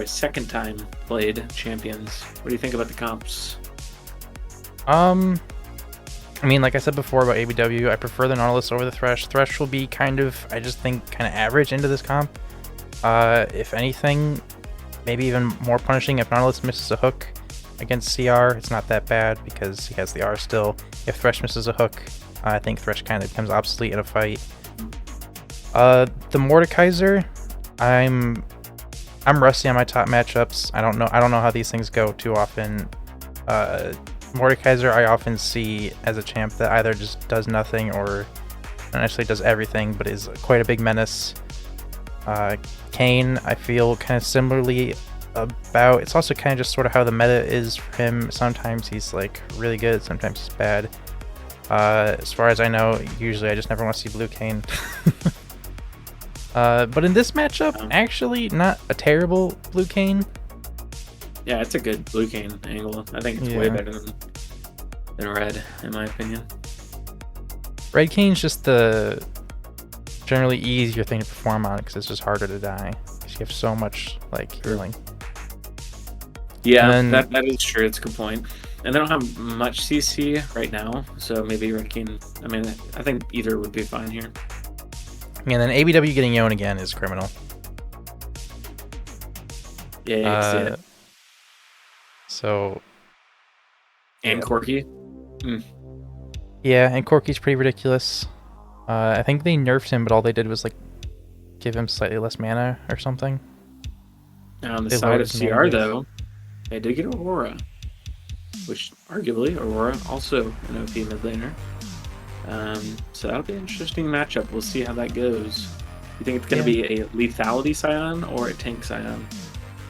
second time played champions. What do you think about the comps? I mean, like I said before about ABW, I prefer the Nautilus over the Thresh. Thresh will be kind of average into this comp. If anything, maybe even more punishing if Nautilus misses a hook against CR. It's not that bad because he has the R still. If Thresh misses a hook, I think Thresh kind of becomes obsolete in a fight. The Mordekaiser, I'm rusty on my top matchups. I don't know how these things go too often. Mordekaiser I often see as a champ that either just does nothing or Not necessarily does everything, but is quite a big menace. Kane, I feel kind of similarly about. It's also kind of just sort of how the meta is for him. Sometimes he's like really good, sometimes he's bad. As far as I know, usually I just never want to see blue Kane. But in this matchup, actually not a terrible blue Kane. Yeah, it's a good blue Kane angle. I think it's way better than red, in my opinion. Red Kane's just the generally easier thing to perform on because it's just harder to die. Because you have so much like healing. Yeah, then, that is true. It's a good point. And they don't have much CC right now, so maybe Red King. I mean, I think either would be fine here. And then ABW getting Yone again is criminal. Yeah, you can see it. So. And Corki. Yeah, and Corki's pretty ridiculous. I think they nerfed him, but all they did was like give him slightly less mana or something. Now on the side of CR though, they did get Aurora, which arguably Aurora also an OP mid laner. So that'll be an interesting matchup. We'll see how that goes. You think it's going to be a lethality Scion or a tank Scion?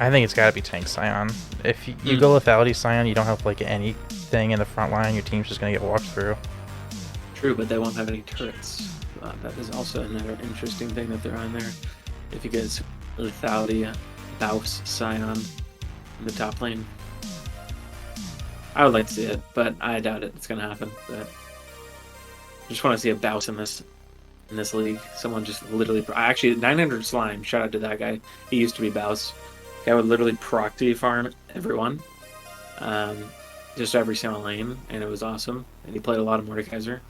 I think it's got to be tank Scion. If you go lethality Scion, you don't have like anything in the front line. Your team's just going to get walked through. True, but they won't have any turrets. That is also another interesting thing that they're on there. If you get lethality Baus Scion in the top lane. I would like to see it, but I doubt it's going to happen. But I just want to see a Baus in this league. Someone just literally... Actually, 900 Slime, shout out to that guy. He used to be Baus. Guy would literally proc farm everyone. Just every single lane, and it was awesome. And he played a lot of Mordekaiser.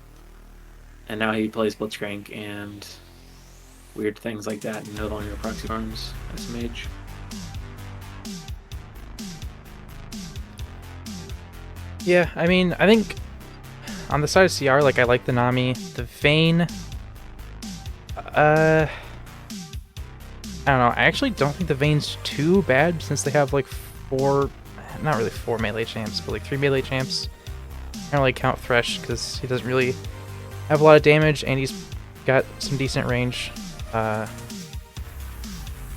And now he plays Blitzcrank and weird things like that, and no longer proxy farms as a mage. Yeah, I mean, I think on the side of CR, like, I like the Nami. The Vayne, I don't know. I actually don't think the Vayne's too bad since they have like not really 4 melee champs, but like 3 melee champs. I don't really count Thresh because he doesn't really have a lot of damage and he's got some decent range.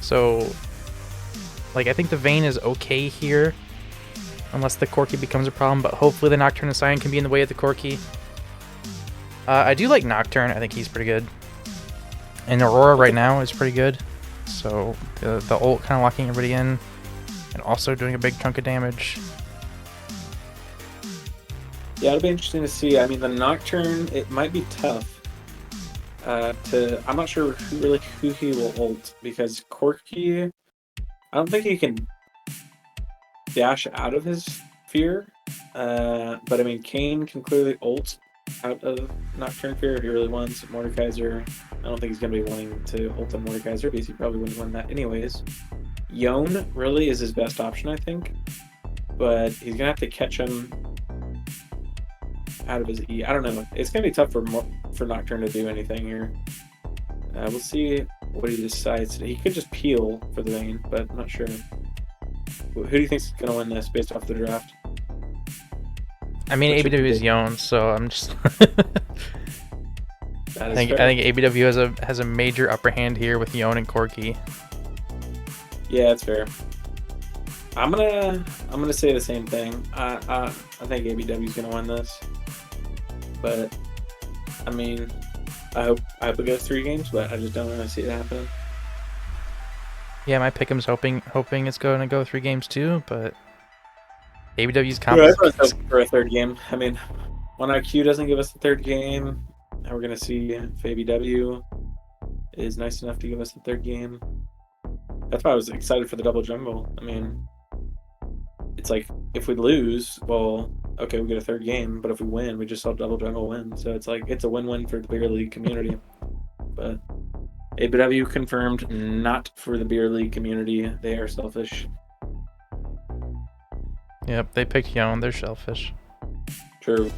So, like, I think the Vayne is okay here. Unless the Corki becomes a problem, but hopefully the Nocturne and Scion can be in the way of the Corki. I do like Nocturne. I think he's pretty good. And Aurora right now is pretty good. So the ult kind of locking everybody in. And also doing a big chunk of damage. Yeah, it'll be interesting to see. I mean, the Nocturne, it might be tough. I'm not sure who he will ult. Because Corki, I don't think he can dash out of his fear, but I mean, Kane can clearly ult out of Nocturne fear if he really wants. Mordekaiser, I don't think he's going to be wanting to ult on Mordekaiser because he probably wouldn't win that anyways. Yone really is his best option, I think, but he's going to have to catch him out of his E. I don't know. It's going to be tough for Nocturne to do anything here. We'll see what he decides. He could just peel for the Vayne, but I'm not sure. Who do you think is going to win this based off the draft? I mean, ABW is Yone, so I'm just... I think ABW has a major upper hand here with Yone and Corki. Yeah, that's fair. I'm gonna say the same thing. I think ABW is gonna win this, but I mean, I hope it goes 3 games, but I just don't really see it happening. Yeah, my pick'em's hoping it's going to go 3 games too, but ABW's confidence. Yeah, everyone's hoping for a 3rd game. I mean, when IQ doesn't give us the 3rd game, now we're gonna see if ABW is nice enough to give us the 3rd game. That's why I was excited for the double jungle. I mean, it's like if we lose, well, okay, we get a 3rd game, but if we win, we just saw double jungle win. So it's like it's a win-win for the beer league community. But ABW confirmed not for the beer league community. They are selfish. Yep, they picked Yone. They're selfish. True.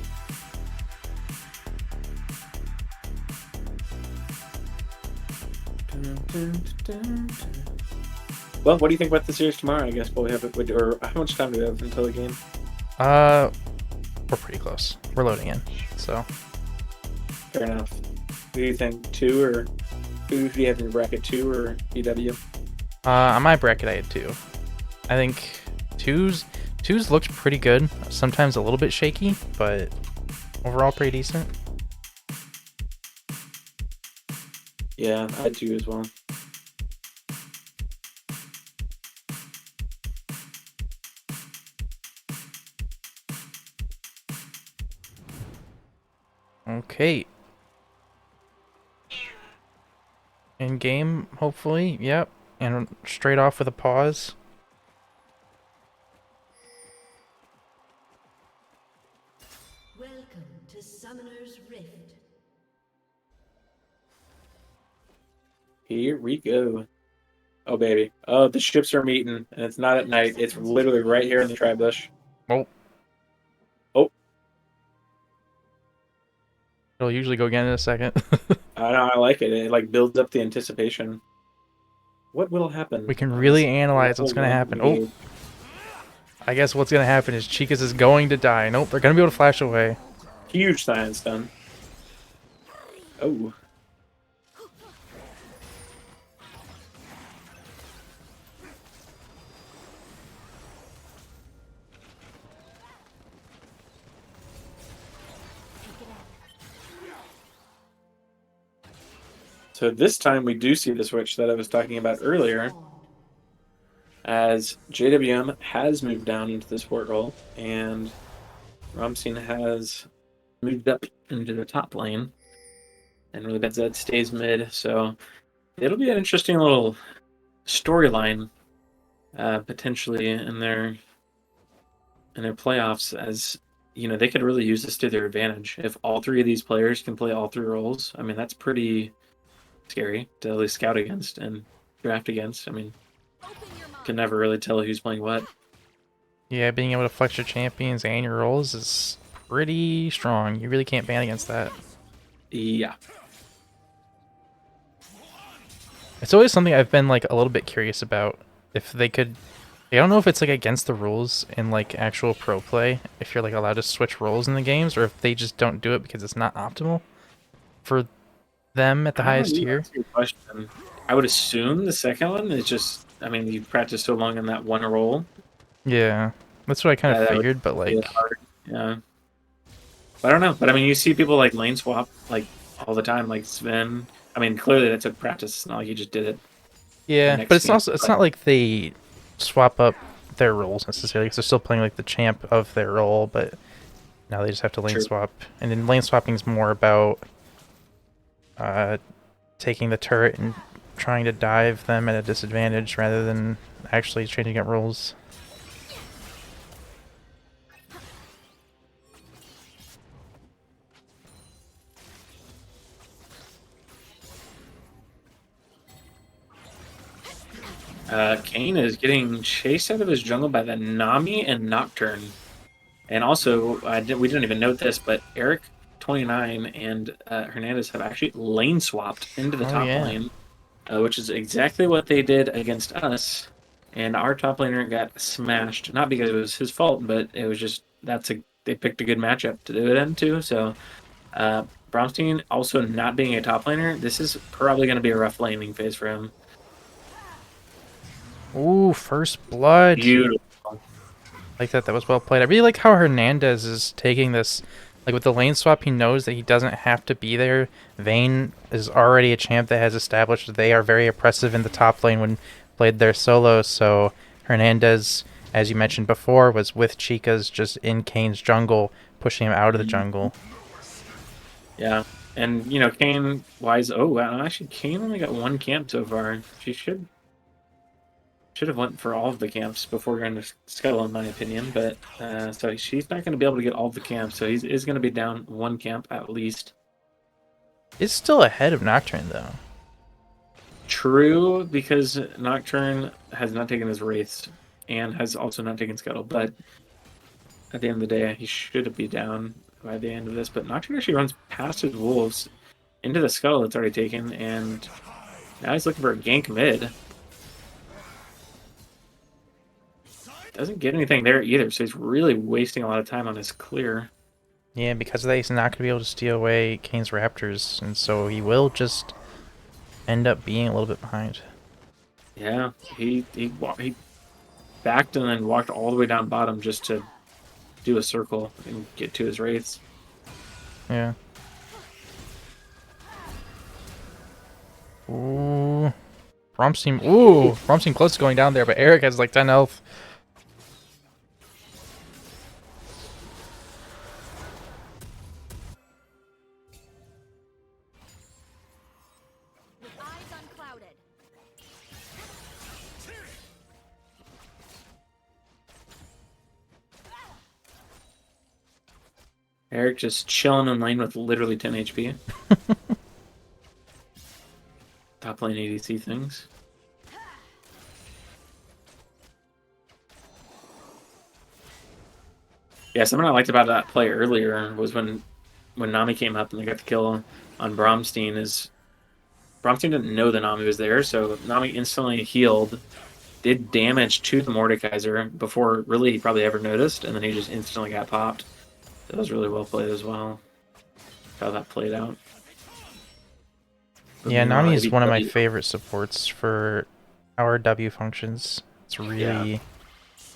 Well, what do you think about the series tomorrow? I guess we'll have it. Or how much time do we have until the game? We're pretty close. We're loading in, so. Fair enough. Who do you think? 2 or who do you have in your bracket? 2 or BW? On my bracket, I had 2. I think twos looked pretty good. Sometimes a little bit shaky, but overall pretty decent. Yeah, I had 2 as well. Okay. In game, hopefully. Yep. And straight off with a pause. Welcome to Summoner's Rift. Here we go. Oh, baby. Oh, the ships are meeting, and it's not at night. It's literally right here in the tri bush. Oh. Oh. It'll usually go again in a second. I know, I like it. It like builds up the anticipation. What will happen? We can on really this analyze what's level going to 1 happen. wave? Oh. I guess what's going to happen is Chicas is going to die. Nope, they're going to be able to flash away. Huge science done. Oh. So this time we do see the switch that I was talking about earlier, as JWM has moved down into the support role, and Ramstein has moved up into the top lane, and really bad Zed stays mid, so it'll be an interesting little storyline potentially in their playoffs, as you know, they could really use this to their advantage. If all 3 of these players can play all 3 roles, I mean, that's pretty scary to at least scout against and draft against. I mean, can never really tell who's playing what. Yeah, being able to flex your champions and your roles is pretty strong. You really can't ban against that. Yeah. It's always something I've been like a little bit curious about. If they could, I don't know if it's like against the rules in like actual pro play, if you're like allowed to switch roles in the games, or if they just don't do it because it's not optimal for them at the highest tier. That's a good question. I would assume the second one is just, I mean, you practice so long in that one role. Yeah, that's what I kind of that would figured, but be like, hard. Yeah. But I don't know. But I mean, you see people like lane swap like all the time, like Sven. I mean, clearly that took practice. It's not like he just did it. yeah, next but it's game, also it's not like they swap up their roles necessarily, because they're still playing like the champ of their role, but now they just have to lane True. swap. And then lane swapping is more about taking the turret and trying to dive them at a disadvantage rather than actually changing up roles. Kane is getting chased out of his jungle by the Nami and Nocturne. And also, we didn't even note this, but Eric 29 and Hernandez have actually lane swapped into the top lane, which is exactly what they did against us. And our top laner got smashed, not because it was his fault, but it was just they picked a good matchup to do it into. So Braunstein also not being a top laner, this is probably going to be a rough laning phase for him. Ooh, first blood. Beautiful. Like that was well played. I really like how Hernandez is taking this. Like with the lane swap, he knows that he doesn't have to be there. Vayne is already a champ that has established they are very oppressive in the top lane when played their solo. So Hernandez, as you mentioned before, was with Chicas just in Kane's jungle, pushing him out of the jungle. Yeah. And, you know, Kane wise, actually, Kane only got 1 camp so far. She should have went for all of the camps before going to Scuttle, in my opinion. But so she's not going to be able to get all of the camps. So he's going to be down 1 camp at least. It's still ahead of Nocturne, though. True, because Nocturne has not taken his Wraiths and has also not taken Scuttle. But at the end of the day, he should be down by the end of this. But Nocturne actually runs past his Wolves into the Scuttle that's already taken. And now he's looking for a gank mid. Doesn't get anything there either, so he's really wasting a lot of time on his clear. Yeah, because of that, he's not going to be able to steal away Kane's Raptors, and so he will just end up being a little bit behind. Yeah, he backed and then walked all the way down bottom just to do a circle and get to his wraiths. Yeah. Ooh. Bromstein close to going down there, but Eric has like 10 health. With eyes unclouded. Eric just chilling in lane with literally 10 HP. Top lane ADC things. Yeah, something I liked about that play earlier was when Nami came up and they got the kill on Bromstein is Bromstein didn't know the Nami was there, so Nami instantly healed, did damage to the Mordekaiser before really he probably ever noticed, and then he just instantly got popped. That was really well played as well. How that played out. But Yeah, meanwhile, Nami is one of my ABW favorite supports for our W functions. It's really, it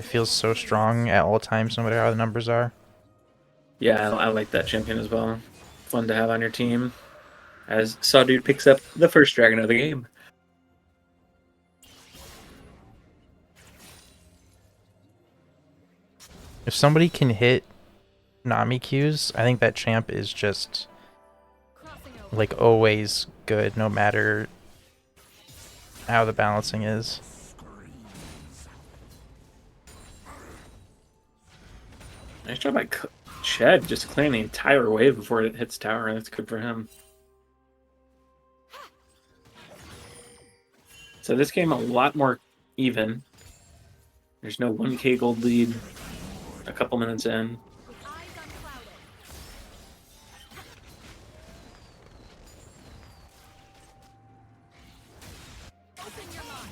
feels so strong at all times, no matter how the numbers are. Yeah, I like that champion as well. Fun to have on your team. As Sawdude picks up the first dragon of the game. If somebody can hit Nami Qs, I think that champ is just Crossing over. like always good, no matter how the balancing is. Nice job by Shed, just clearing the entire wave before it hits tower. That's good for him. So this game a lot more even. There's no 1k gold lead a couple minutes in. With eyes unclouded. Open your mind.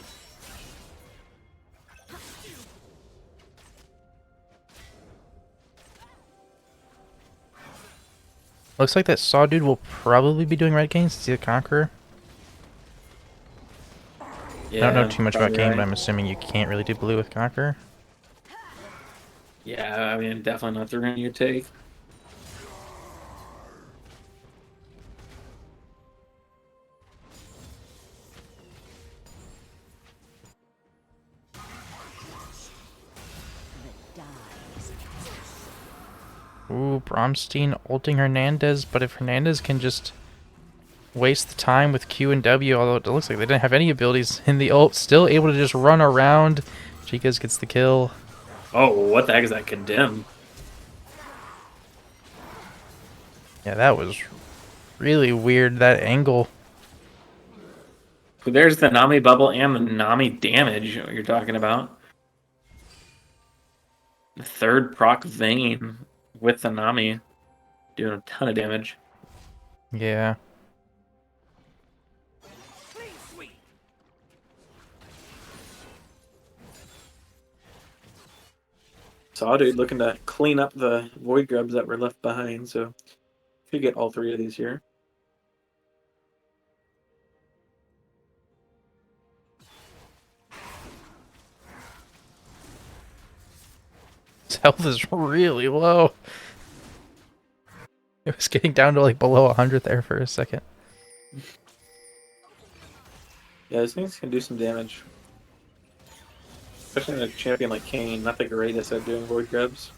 Looks like that Saw Dude will probably be doing red Kane since he's a Conqueror. Yeah, I don't know too much about probably Kane, right. but I'm assuming you can't really do blue with Conqueror. Yeah, I mean, definitely not the run you take. Ooh, Bromstein ulting Hernandez, but if Hernandez can just waste the time with Q and W, although it looks like they didn't have any abilities in the ult, still able to just run around. Chicas gets the kill. Oh, what the heck is that condemn? Yeah, that was really weird, that angle. There's the Nami bubble and the Nami damage you're talking about. The third proc Vayne with the Nami doing a ton of damage. Yeah. Sawdude looking to clean up the void grubs that were left behind, so could get all three of these here. His health is really low. It was getting down to like below 100 there for a second. Yeah, these things can do some damage. Especially in a champion like Kane, not the greatest at doing void grubs.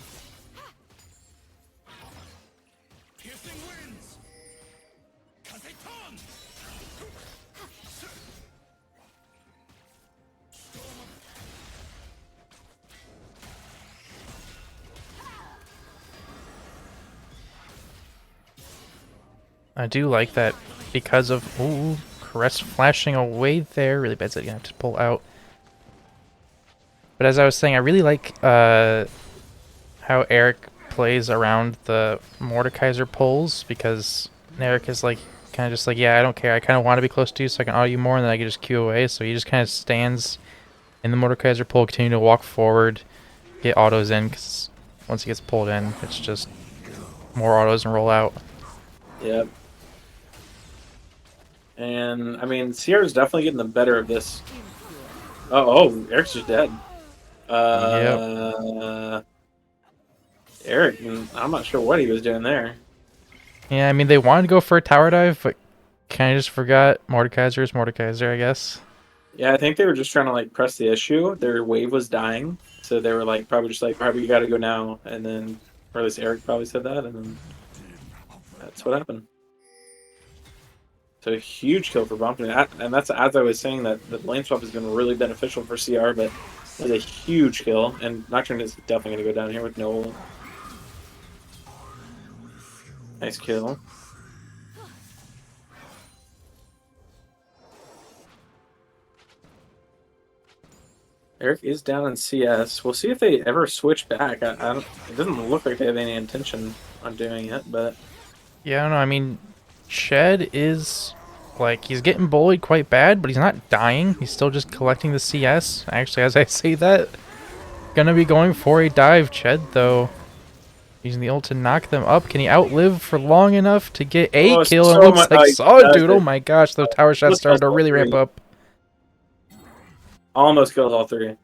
I do like that because of Caress flashing away there. Really bad that you have to pull out. But as I was saying, I really like how Eric plays around the Mordekaiser pulls, because Eric is like kind of just like, yeah, I don't care. I kind of want to be close to you so I can auto you more, and then I can just queue away. So he just kind of stands in the Mordekaiser pull, continue to walk forward, get autos in, because once he gets pulled in, it's just more autos and roll out. Yep. And I mean, Sierra's definitely getting the better of this. Oh, Eric's just dead. Yep. Eric, I'm not sure what he was doing there. Yeah, I mean, they wanted to go for a tower dive, but kind of just forgot Mordekaiser is Mordekaiser, I guess. Yeah, I think they were just trying to like press the issue. Their wave was dying, so they were like probably just like, probably you got to go now, and then, or at least Eric probably said that, and then that's what happened. So a huge kill for Bumpton, and that's as I was saying that the lane swap has been really beneficial for CR, but it was a huge kill, and Nocturne is definitely going to go down here with no ult. Nice kill. Eric is down in CS. We'll see if they ever switch back. I don't. It doesn't look like they have any intention on doing it, but Yeah, I don't know. I mean, Shed is like he's getting bullied quite bad, but he's not dying. He's still just collecting the CS. Actually, as I say that, gonna be going for a dive. Ched though, using the ult to knock them up. Can he outlive for long enough to get a oh, kill? so And it looks much. like Like, Saw, does dude. Oh it. my gosh, those tower shots started to really ramp up. Almost killed all three.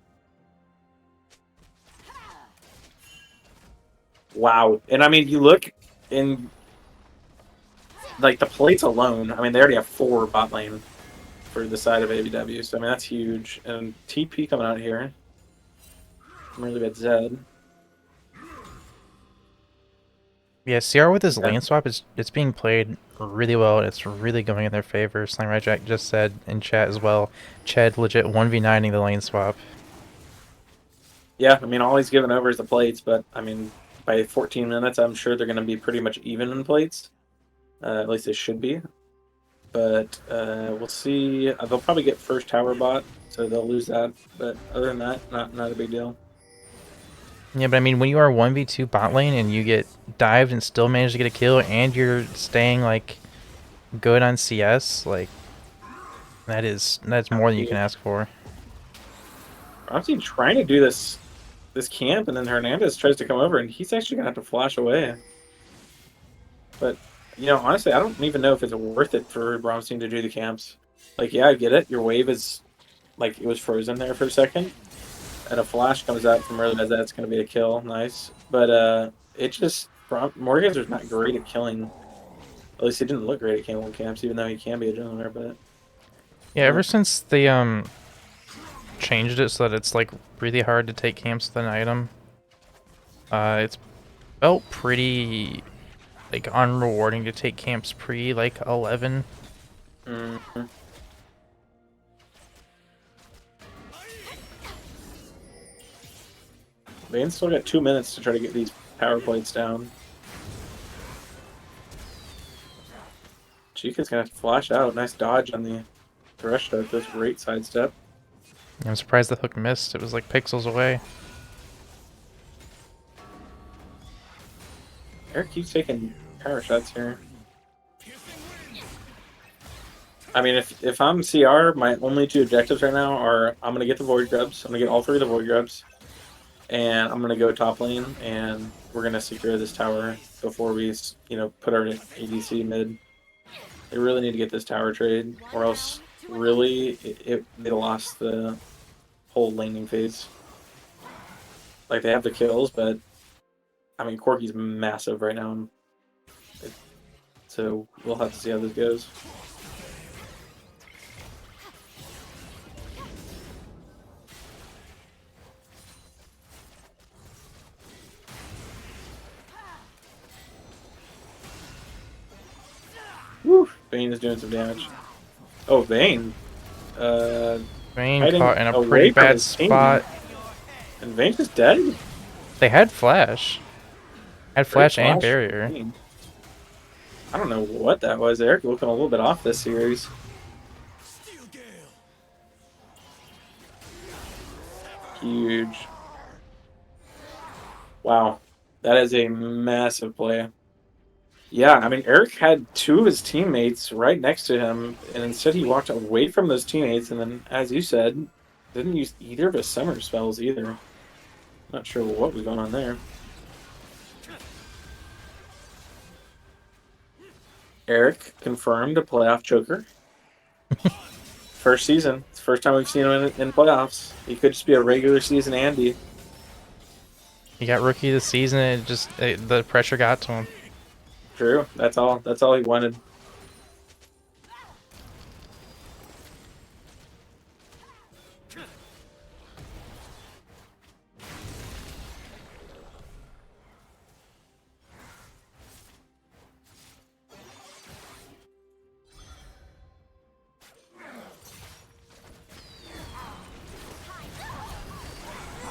Wow. And I mean, you look in like the plates alone. I mean, they already have 4 bot lane for the side of ABW. So I mean, that's huge. And TP coming out here. I'm really bad Zed. Yeah, CR with his Yeah. lane swap it's being played really well. It's really going in their favor. Slam Jack just said in chat as well. Ched legit 1v9ing the lane swap. Yeah, I mean, all he's given over is the plates, but I mean, by 14 minutes, I'm sure they're going to be pretty much even in plates. At least they should be. But we'll see. They'll probably get first tower bot, so they'll lose that. But other than that, not a big deal. Yeah, but I mean, when you are 1v2 bot lane and you get dived and still manage to get a kill and you're staying, like, good on CS, like, that's more than you can ask for. I'm seeing trying to do this camp, and then Hernandez tries to come over, and he's actually going to have to flash away. But, you know, honestly, I don't even know if it's worth it for Bromstein to do the camps. Like, yeah, I get it. Your wave is, like, it was frozen there for a second. And a flash comes out from early as that's going to be a kill. Nice. But it just... Morgan's not great at killing. At least he didn't look great at killing camps, even though he can be a jungler, but... Yeah, ever since they changed it so that it's, like, really hard to take camps with an item, it's felt pretty, like, unrewarding to take camps pre, like, 11. Mm-hmm. Vane's still got 2 minutes to try to get these power plates down. Chica's gonna have to flash out. Nice dodge on the thresh hook. That's a great sidestep. I'm surprised the hook missed. It was, like, pixels away. Eric keeps taking power shots here. I mean, if I'm CR, my only 2 objectives right now are I'm gonna get the Void Grubs. I'm gonna get all 3 of the Void Grubs. And I'm going to go top lane, and we're going to secure this tower before we, you know, put our ADC mid. They really need to get this tower trade, or else really they lost the whole laning phase. Like, they have the kills, but, I mean, Corki's massive right now. So we'll have to see how this goes. Woo! Vayne is doing some damage. Oh, Vayne. Vayne caught in a pretty bad spot. And Vayne's just dead? They had flash. Had flash and barrier. I don't know what that was. Eric looking a little bit off this series. Huge. Wow. That is a massive play. Yeah, I mean, Eric had 2 of his teammates right next to him, and instead he walked away from those teammates, and then, as you said, didn't use either of his summer spells either. Not sure what was going on there. Eric confirmed a playoff choker. First season. It's the first time we've seen him in playoffs. He could just be a regular season Andy. He got rookie of the season, and the pressure got to him. True. That's all. That's all he wanted.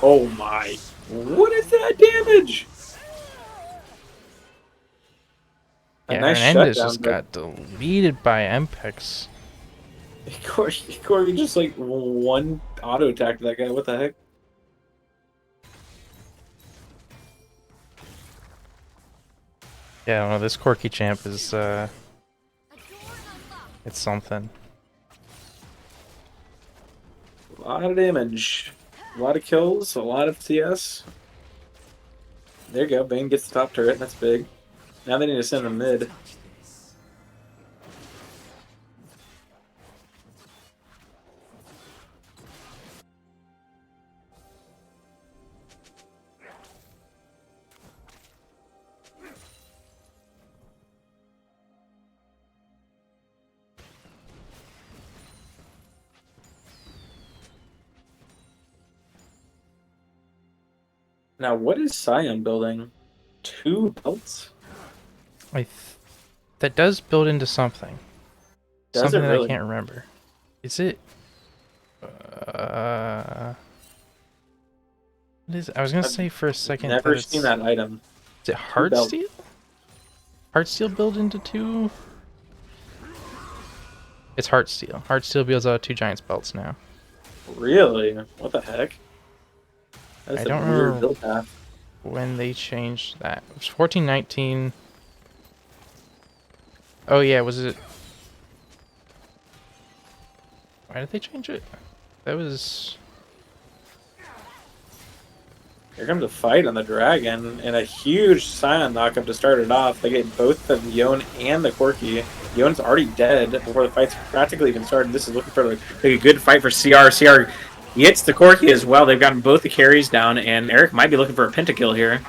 Oh my. What is that damage? A Yeah, nice Hernandez shutdown, just but got deleted by Mpex. Corey just like one auto attack that guy. What the heck? Yeah, I don't know, this Corki champ is, A door unlocked. it's something. A lot of damage. A lot of kills. A lot of CS. There you go. Bane gets the top turret. That's big. Now they need to send him mid. Now, what is Sion building? 2 belts? That does build into something. Does Something it that really? I can't remember. Is it? What is it? I was gonna I've say for a second Never that seen it's. that item. Is it Two belts. Heartsteel? Heartsteel build into 2? It's Heartsteel. Heartsteel builds out 2 Giants belts now. Really? What the heck? That's I a don't weird remember build path. when they changed that. It was 1419. Oh yeah, was it? Why did they change it? That was. Here comes a fight on the dragon, and a huge Sion knockup to start it off. They get both the Yon and the Corki. Yon's already dead before the fight's practically even started. This is looking for like a good fight for CR. CR gets the Corki as well. They've gotten both the carries down, and Eric might be looking for a pentakill here.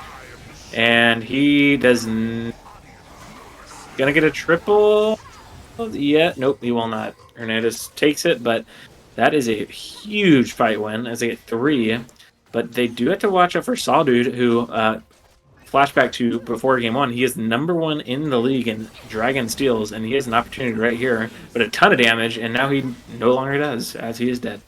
And he does. Gonna get a triple. Yeah, nope, he will not. Hernandez takes it, but that is a huge fight win as they get 3. But they do have to watch out for Sawdude, who, flashback to before game 1, he is #1 in the league in Dragon Steals, and he has an opportunity right here, but a ton of damage, and now he no longer does, as he is dead.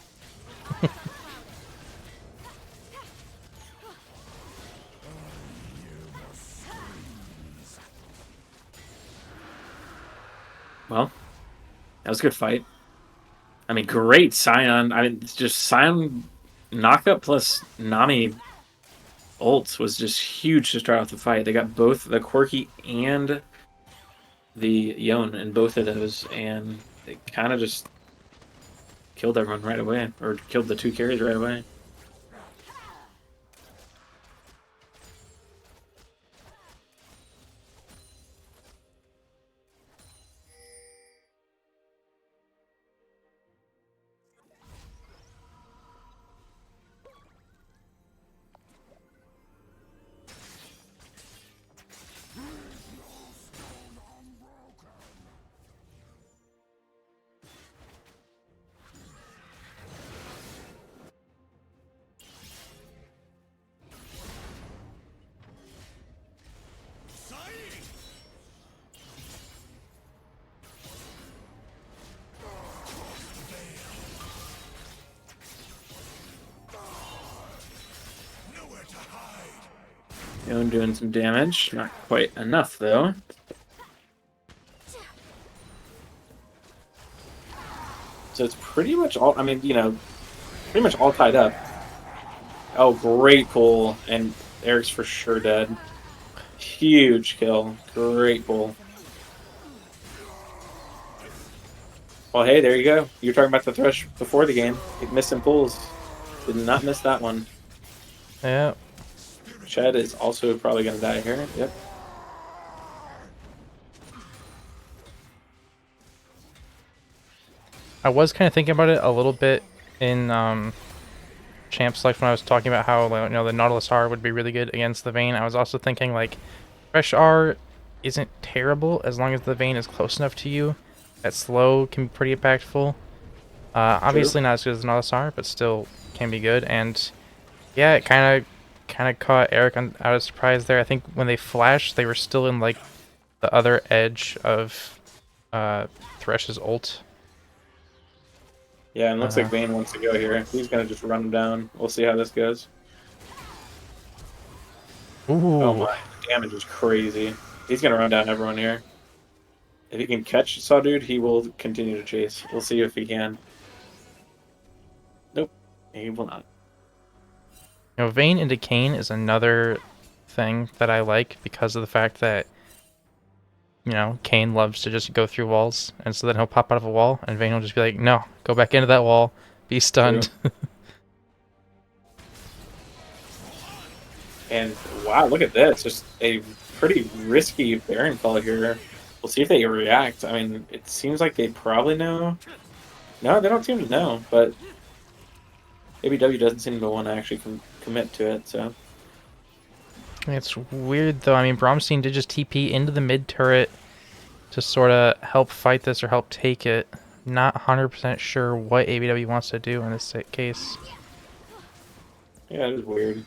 Well, that was a good fight. I mean, great Sion. I mean, it's just Sion knockup plus Nami ults was just huge to start off the fight. They got both the Corki and the Yon in both of those, and they kind of just killed everyone right away, or killed the 2 carries right away. Yon doing some damage, not quite enough though. So it's pretty much all, I mean, pretty much all tied up. Oh, great pull, and Eric's for sure dead. Huge kill. Great pull. Well, hey, there you go. You were talking about the Thresh before the game. It missed some pulls. Did not miss that one. Yeah. Chad is also probably going to die here. Yep. I was kind of thinking about it a little bit in champ select when I was talking about how, like, the Nautilus R would be really good against the Vayne. I was also thinking like Fresh R isn't terrible as long as the Vayne is close enough to you. That slow can be pretty impactful. True. Obviously not as good as Nautilus R, but still can be good. And yeah, it kind of caught Eric out of surprise there. I think when they flashed, they were still in like the other edge of Thresh's ult. Yeah, and looks like Uh, Vayne wants to go here. He's gonna just run him down. We'll see how this goes. Oh ooh, my, the damage is crazy. He's gonna run down everyone here. If he can catch Saw Dude, he will continue to chase. We'll see if he can. Nope, he will not. Vayne into Kayn is another thing that I like because of the fact that Kayn loves to just go through walls, and so then he'll pop out of a wall, and Vayne will just be like, "No, go back into that wall, be True. stunned." And wow, look at this. Just a pretty risky Baron call here. We'll see if they react. I mean, it seems like they probably know. No, they don't seem to know, but ABW doesn't seem to want to actually commit to it, so. It's weird though. I mean, Bromstein did just TP into the mid turret to sort of help fight this or help take it. Not 100% sure what ABW wants to do in this case. Yeah, it is weird.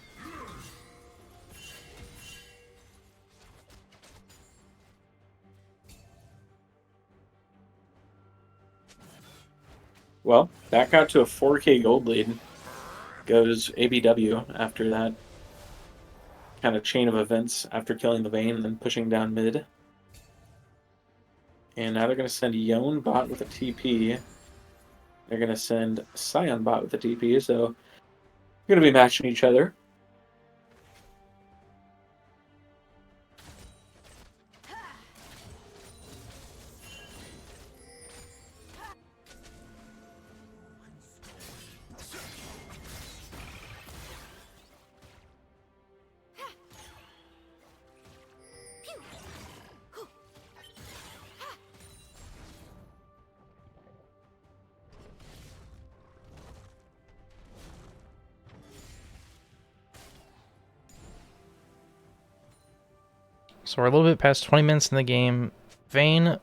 Well, back out to a 4K gold lead goes ABW after that kind of chain of events after killing the Vayne and then pushing down mid. And now they're going to send Yone bot with a TP. They're going to send Scion bot with a TP, so they're going to be matching each other. So we're a little bit past 20 minutes in the game. Vayne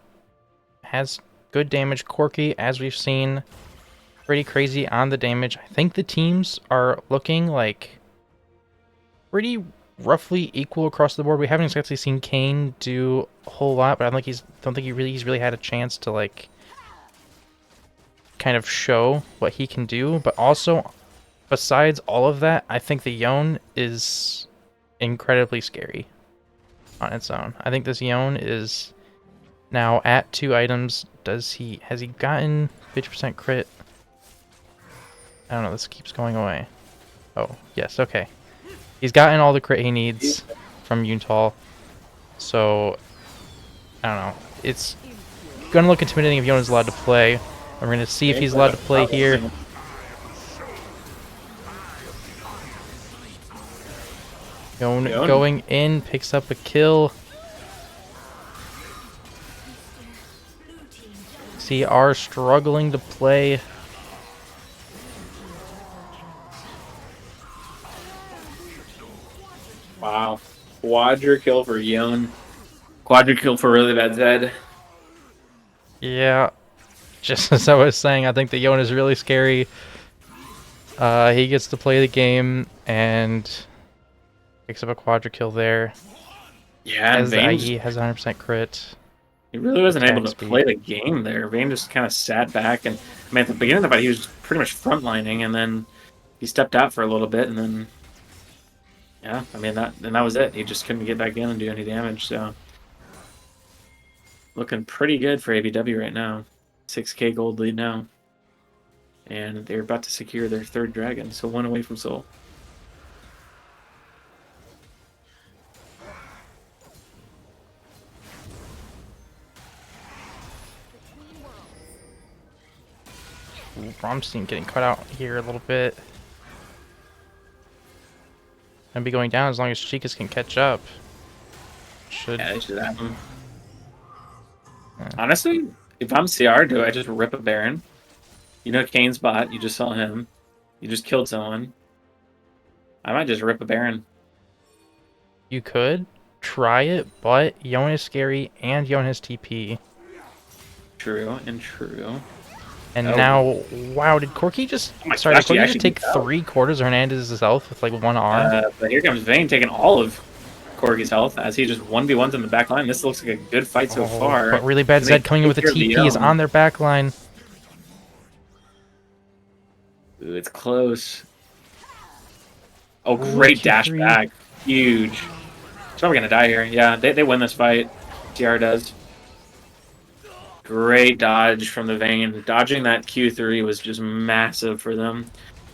has good damage. Corki, as we've seen, pretty crazy on the damage. I think the teams are looking like pretty roughly equal across the board. We haven't exactly seen Kayn do a whole lot, but I don't think he's really had a chance to like kind of show what he can do. But also, besides all of that, I think the Yone is incredibly scary on its own. I think this Yone is now at 2 items. Has he gotten 50% crit? I don't know, this keeps going away. Oh, yes, okay. He's gotten all the crit he needs from Yuntal. So, I don't know. It's gonna look intimidating if Yone is allowed to play. We're gonna see if he's allowed to play here. Yone going in, picks up a kill. CR struggling to play. Wow. Quadra kill for Yone. Quadra kill for Really Bad Zed. Yeah. Just as I was saying, I think the Yone is really scary. He gets to play the game and picks up a quadra kill there. Yeah, As and the Vayne IE has 100% crit. he really wasn't able to Attack speed. play the game there. Vayne just kind of sat back, and I mean, at the beginning of the fight, he was pretty much frontlining, and then he stepped out for a little bit, and then yeah, I mean that was it. He just couldn't get back in and do any damage. So looking pretty good for ABW right now. 6K gold lead now, and they're about to secure their 3rd dragon, so 1 away from Soul. Bromstein getting cut out here a little bit. Gonna be going down as long as Chicas can catch up. Yeah, they should have him. Honestly, if I'm CR, do I just rip a Baron You know Kane's bot. You just saw him. You just killed someone. I might just rip a Baron. You could try it, but Yon is scary and Yon has TP. True and true. And Oh. now, wow, did Corki just... Oh my sorry, gosh, did he Corki actually just take beat out. 3/4 of Hernandez's health with like one arm? But here comes Vayne taking all of Corgi's health as he just 1v1s in the back line. This looks like a good fight so far. But really bad Zed coming in with a TP is on their back line. Ooh, it's close. Oh, great dash back. Huge. He's probably going to die here. Yeah, they win this fight. TR does. Great dodge from the Vayne. Dodging that Q3 was just massive for them.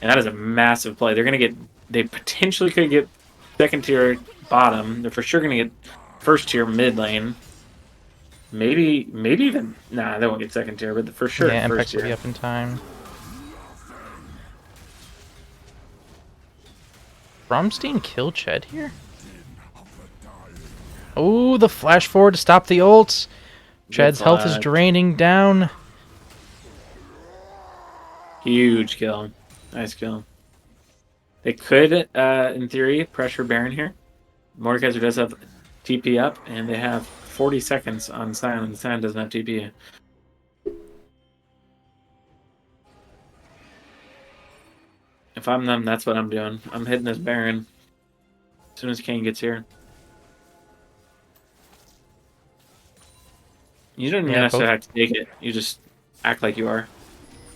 And that is a massive play. They're going to get... They potentially could get second tier bottom. They're for sure going to get first tier mid lane. Maybe even... Nah, they won't get second tier, but for sure Yeah, first Impex will tier. be up in time. Bromstein kill Ched here? Oh, the flash forward to stop the ults. Chad's health is draining down. Huge kill. Nice kill. They could, in theory, pressure Baron here. Mordekaiser does have TP up, and they have 40 seconds on Sion, and Sion doesn't have TP. If I'm them, that's what I'm doing. I'm hitting this Baron as soon as Kane gets here. You don't even necessarily have to take it. You just act like you are.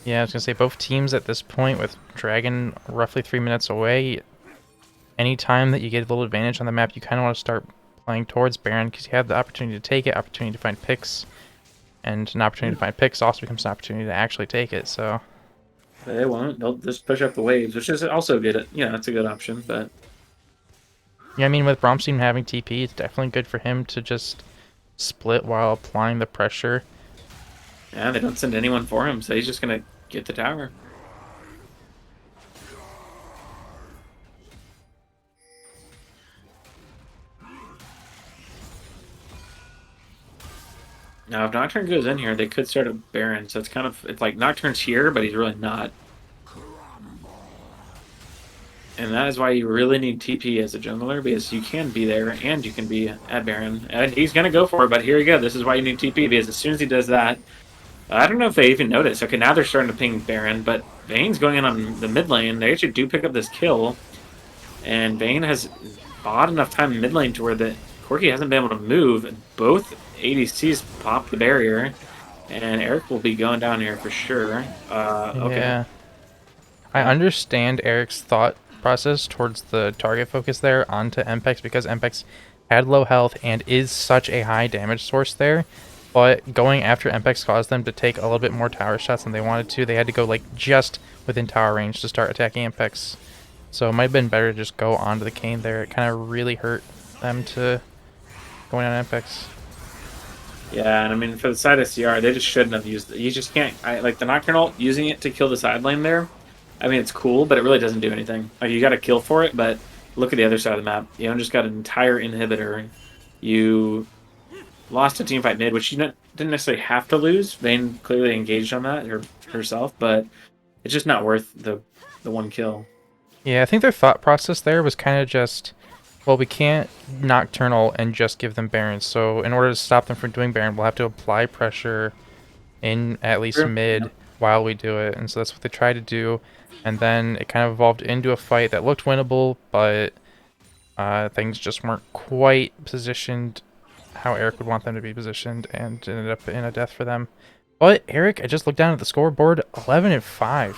Yeah, I was gonna say both teams at this point with Dragon roughly 3 minutes away. Anytime that you get a little advantage on the map, you kind of want to start playing towards Baron because you have the opportunity to take it, opportunity to find picks, and an opportunity to find picks also becomes an opportunity to actually take it. So they won't. They'll just push up the waves, which is also good. Yeah, that's a good option. But yeah, I mean with Bromstein having TP, it's definitely good for him to just split while applying the pressure. Yeah, they don't send anyone for him, so he's just gonna get the tower. Now, if Nocturne goes in here, they could start a Baron, so it's like Nocturne's here, but he's really not. And that is why you really need TP as a jungler, because you can be there, and you can be at Baron. And he's gonna go for it, but here you go. This is why you need TP, because as soon as he does that, I don't know if they even notice. Okay, now they're starting to ping Baron, but Vayne's going in on the mid lane. They actually do pick up this kill, and Vayne has bought enough time in mid lane to where the Corki hasn't been able to move. Both ADCs pop the barrier, and Eric will be going down here for sure. Okay. Yeah. I understand Eric's thought process towards the target focus there onto Mpex because Mpex had low health and is such a high damage source there. But going after Mpex caused them to take a little bit more tower shots than they wanted to. They had to go like just within tower range to start attacking Mpex. So it might have been better to just go onto the Kane there. It kind of really hurt them to going on Mpex. Yeah, and I mean, for the side of CR, they just shouldn't have used it. You just can't... like, the Nocturnal, using it to kill the side lane there, I mean, it's cool, but it really doesn't do anything. Like, you got to kill for it, but look at the other side of the map. You just got an entire inhibitor. You lost a teamfight mid, which you didn't necessarily have to lose. Vayne clearly engaged on that herself, but it's just not worth the one kill. Yeah, I think their thought process there was kind of just, well, we can't Nocturnal and just give them Barons. So in order to stop them from doing Baron, we'll have to apply pressure in at least mid while we do it. And so that's what they tried to do. And then it kind of evolved into a fight that looked winnable, but things just weren't quite positioned how Eric would want them to be positioned, and ended up in a death for them. But Eric, I just looked down at the scoreboard, 11-5.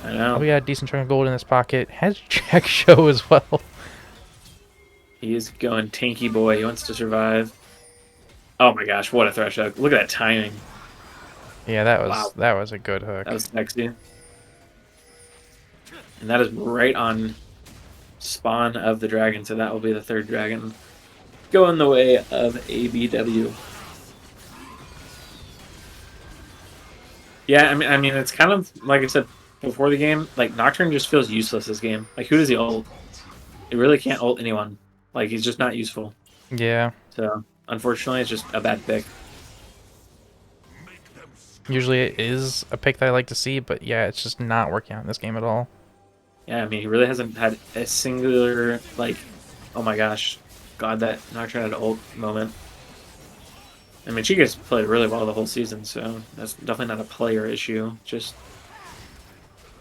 I know. We got a decent chunk of gold in his pocket. Has Jack Show as well. He's going tanky boy. He wants to survive. Oh my gosh, what a thresh hook. Look at that timing. Yeah, that was a good hook. That was sexy. And that is right on spawn of the dragon, so that will be the third dragon. Going the way of ABW. Yeah, I mean, it's kind of like I said before the game. Like Nocturne just feels useless this game. Like, who does he ult? He really can't ult anyone. Like, he's just not useful. Yeah. So unfortunately, it's just a bad pick. Usually it is a pick that I like to see, but yeah, it's just not working out in this game at all. Yeah, I mean, he really hasn't had a singular, like, oh my gosh, God, that Nocturne had ult moment. I mean, Chica's played really well the whole season, so that's definitely not a player issue. Just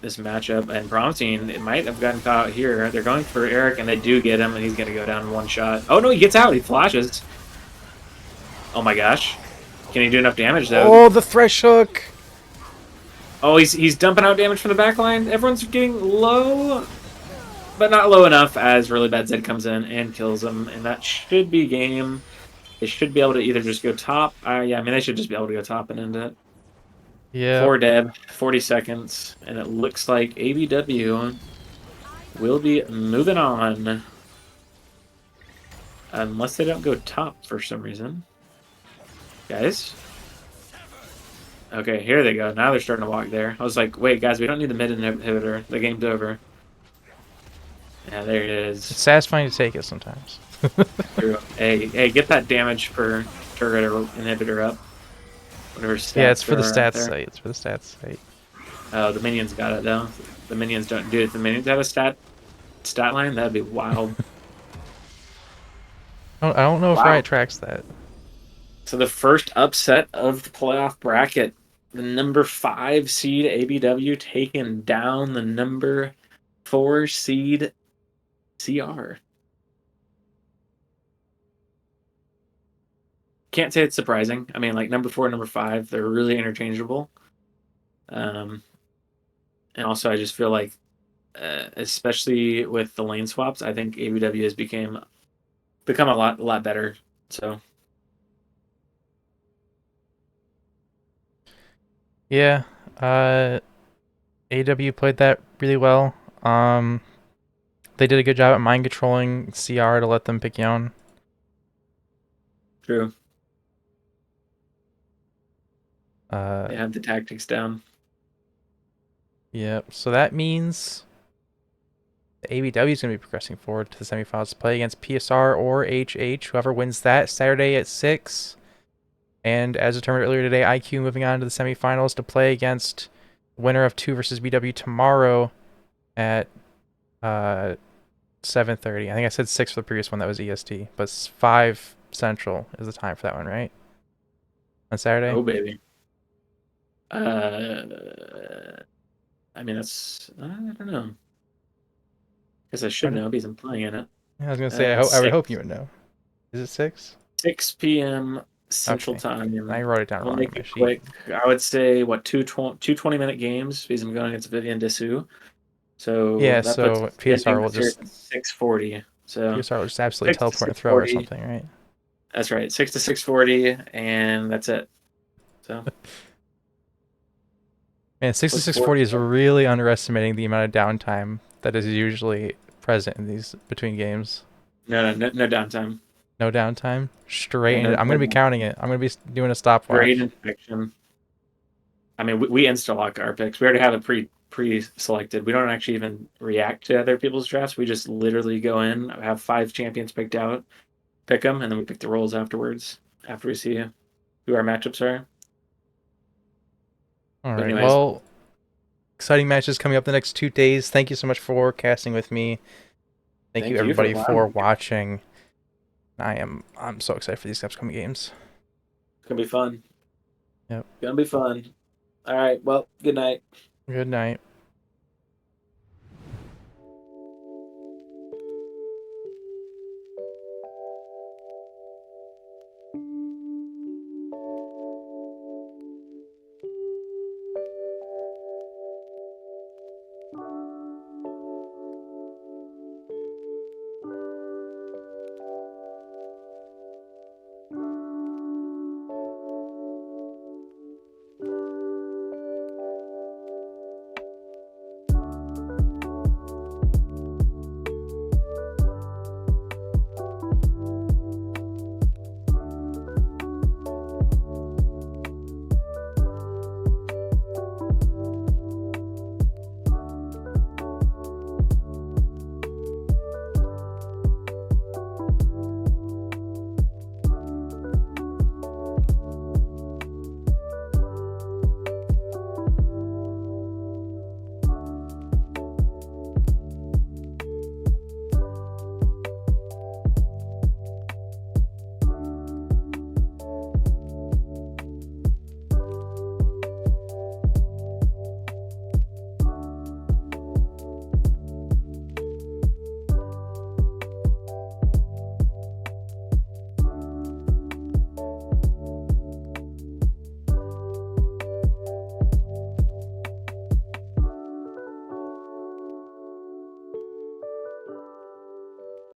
this matchup and Prompting, it might have gotten caught here. They're going for Eric, and they do get him, and he's going to go down in one shot. Oh, no, he gets out. He flashes. Oh my gosh. Can he do enough damage, though? Oh, the Thresh Hook! Oh, he's dumping out damage from the back line. Everyone's getting low, but not low enough as really bad Zed comes in and kills him, and that should be game. They should be able to either just go top. Yeah, I mean, they should just be able to go top and end it. Yeah. 4 Deb, 40 seconds, and it looks like ABW will be moving on. Unless they don't go top for some reason. Guys? Okay, here they go. Now they're starting to walk there. I was like, wait, guys, we don't need the mid inhibitor. The game's over. Yeah, there it It's is. satisfying to take it sometimes. Hey, get that damage per turret or inhibitor up. Whatever stats Yeah, it's for the there are out stats there. site. It's for the stats site. Oh, the minions got it, though. The minions don't... Dude, if the minions have a stat line, that'd be wild. I don't know if Wow. Riot tracks that. So the first upset of the playoff bracket, the number 5 seed ABW taking down the number 4 seed CR. Can't say it's surprising. I mean, like number 4 and number 5, they're really interchangeable. And also, I just feel like, especially with the lane swaps, I think ABW has become a lot better. So Yeah. AW played that really well. They did a good job at mind controlling CR to let them pick Yone. true. Uh, They have the tactics down. Yep. So that means the ABW is going to be progressing forward to the semifinals to play against PSR or HH. Whoever wins that Saturday at 6. And as determined earlier today, IQ moving on to the semifinals to play against winner of 2 versus BW tomorrow at 7:30. I think I said 6 for the previous one. That was EST, but 5 Central is the time for that one, right? On Saturday. Oh baby. I mean, that's I don't know. Guess I should know because I'm playing in it. I was gonna say I would hope you would know. Is it 6? 6 p.m. Central Okay. Time. I wrote it down We'll wrong make on my it sheet. quick. I would say what two 20-minute games because I'm going against Vivian Dessou. So Yeah, that so puts PSR will this year just at 6:40. So PSR will just absolutely 6 to teleport and throw or 6:40. something, right? That's right, 6 to 6:40, and that's it. So Man, 6 to look 640 is forward- really underestimating the amount of downtime that is usually present in these between games. no downtime. No downtime, straight. Yeah, I'm gonna be counting it. I'm gonna be doing a stopwatch. Great infection. I mean, we insta lock our picks. We already have it pre-selected. We don't actually even react to other people's drafts. We just literally go in, have 5 champions picked out, pick them, and then we pick the roles afterwards. After we see who our matchups are. All But right. anyways, Well, exciting matches coming up the next 2 days. Thank you so much for casting with me. Thank you for everybody allowing for me. watching. I'm so excited for these upcoming games. It's gonna be fun. Yep. Gonna be fun. All right. Well, good night. Good night.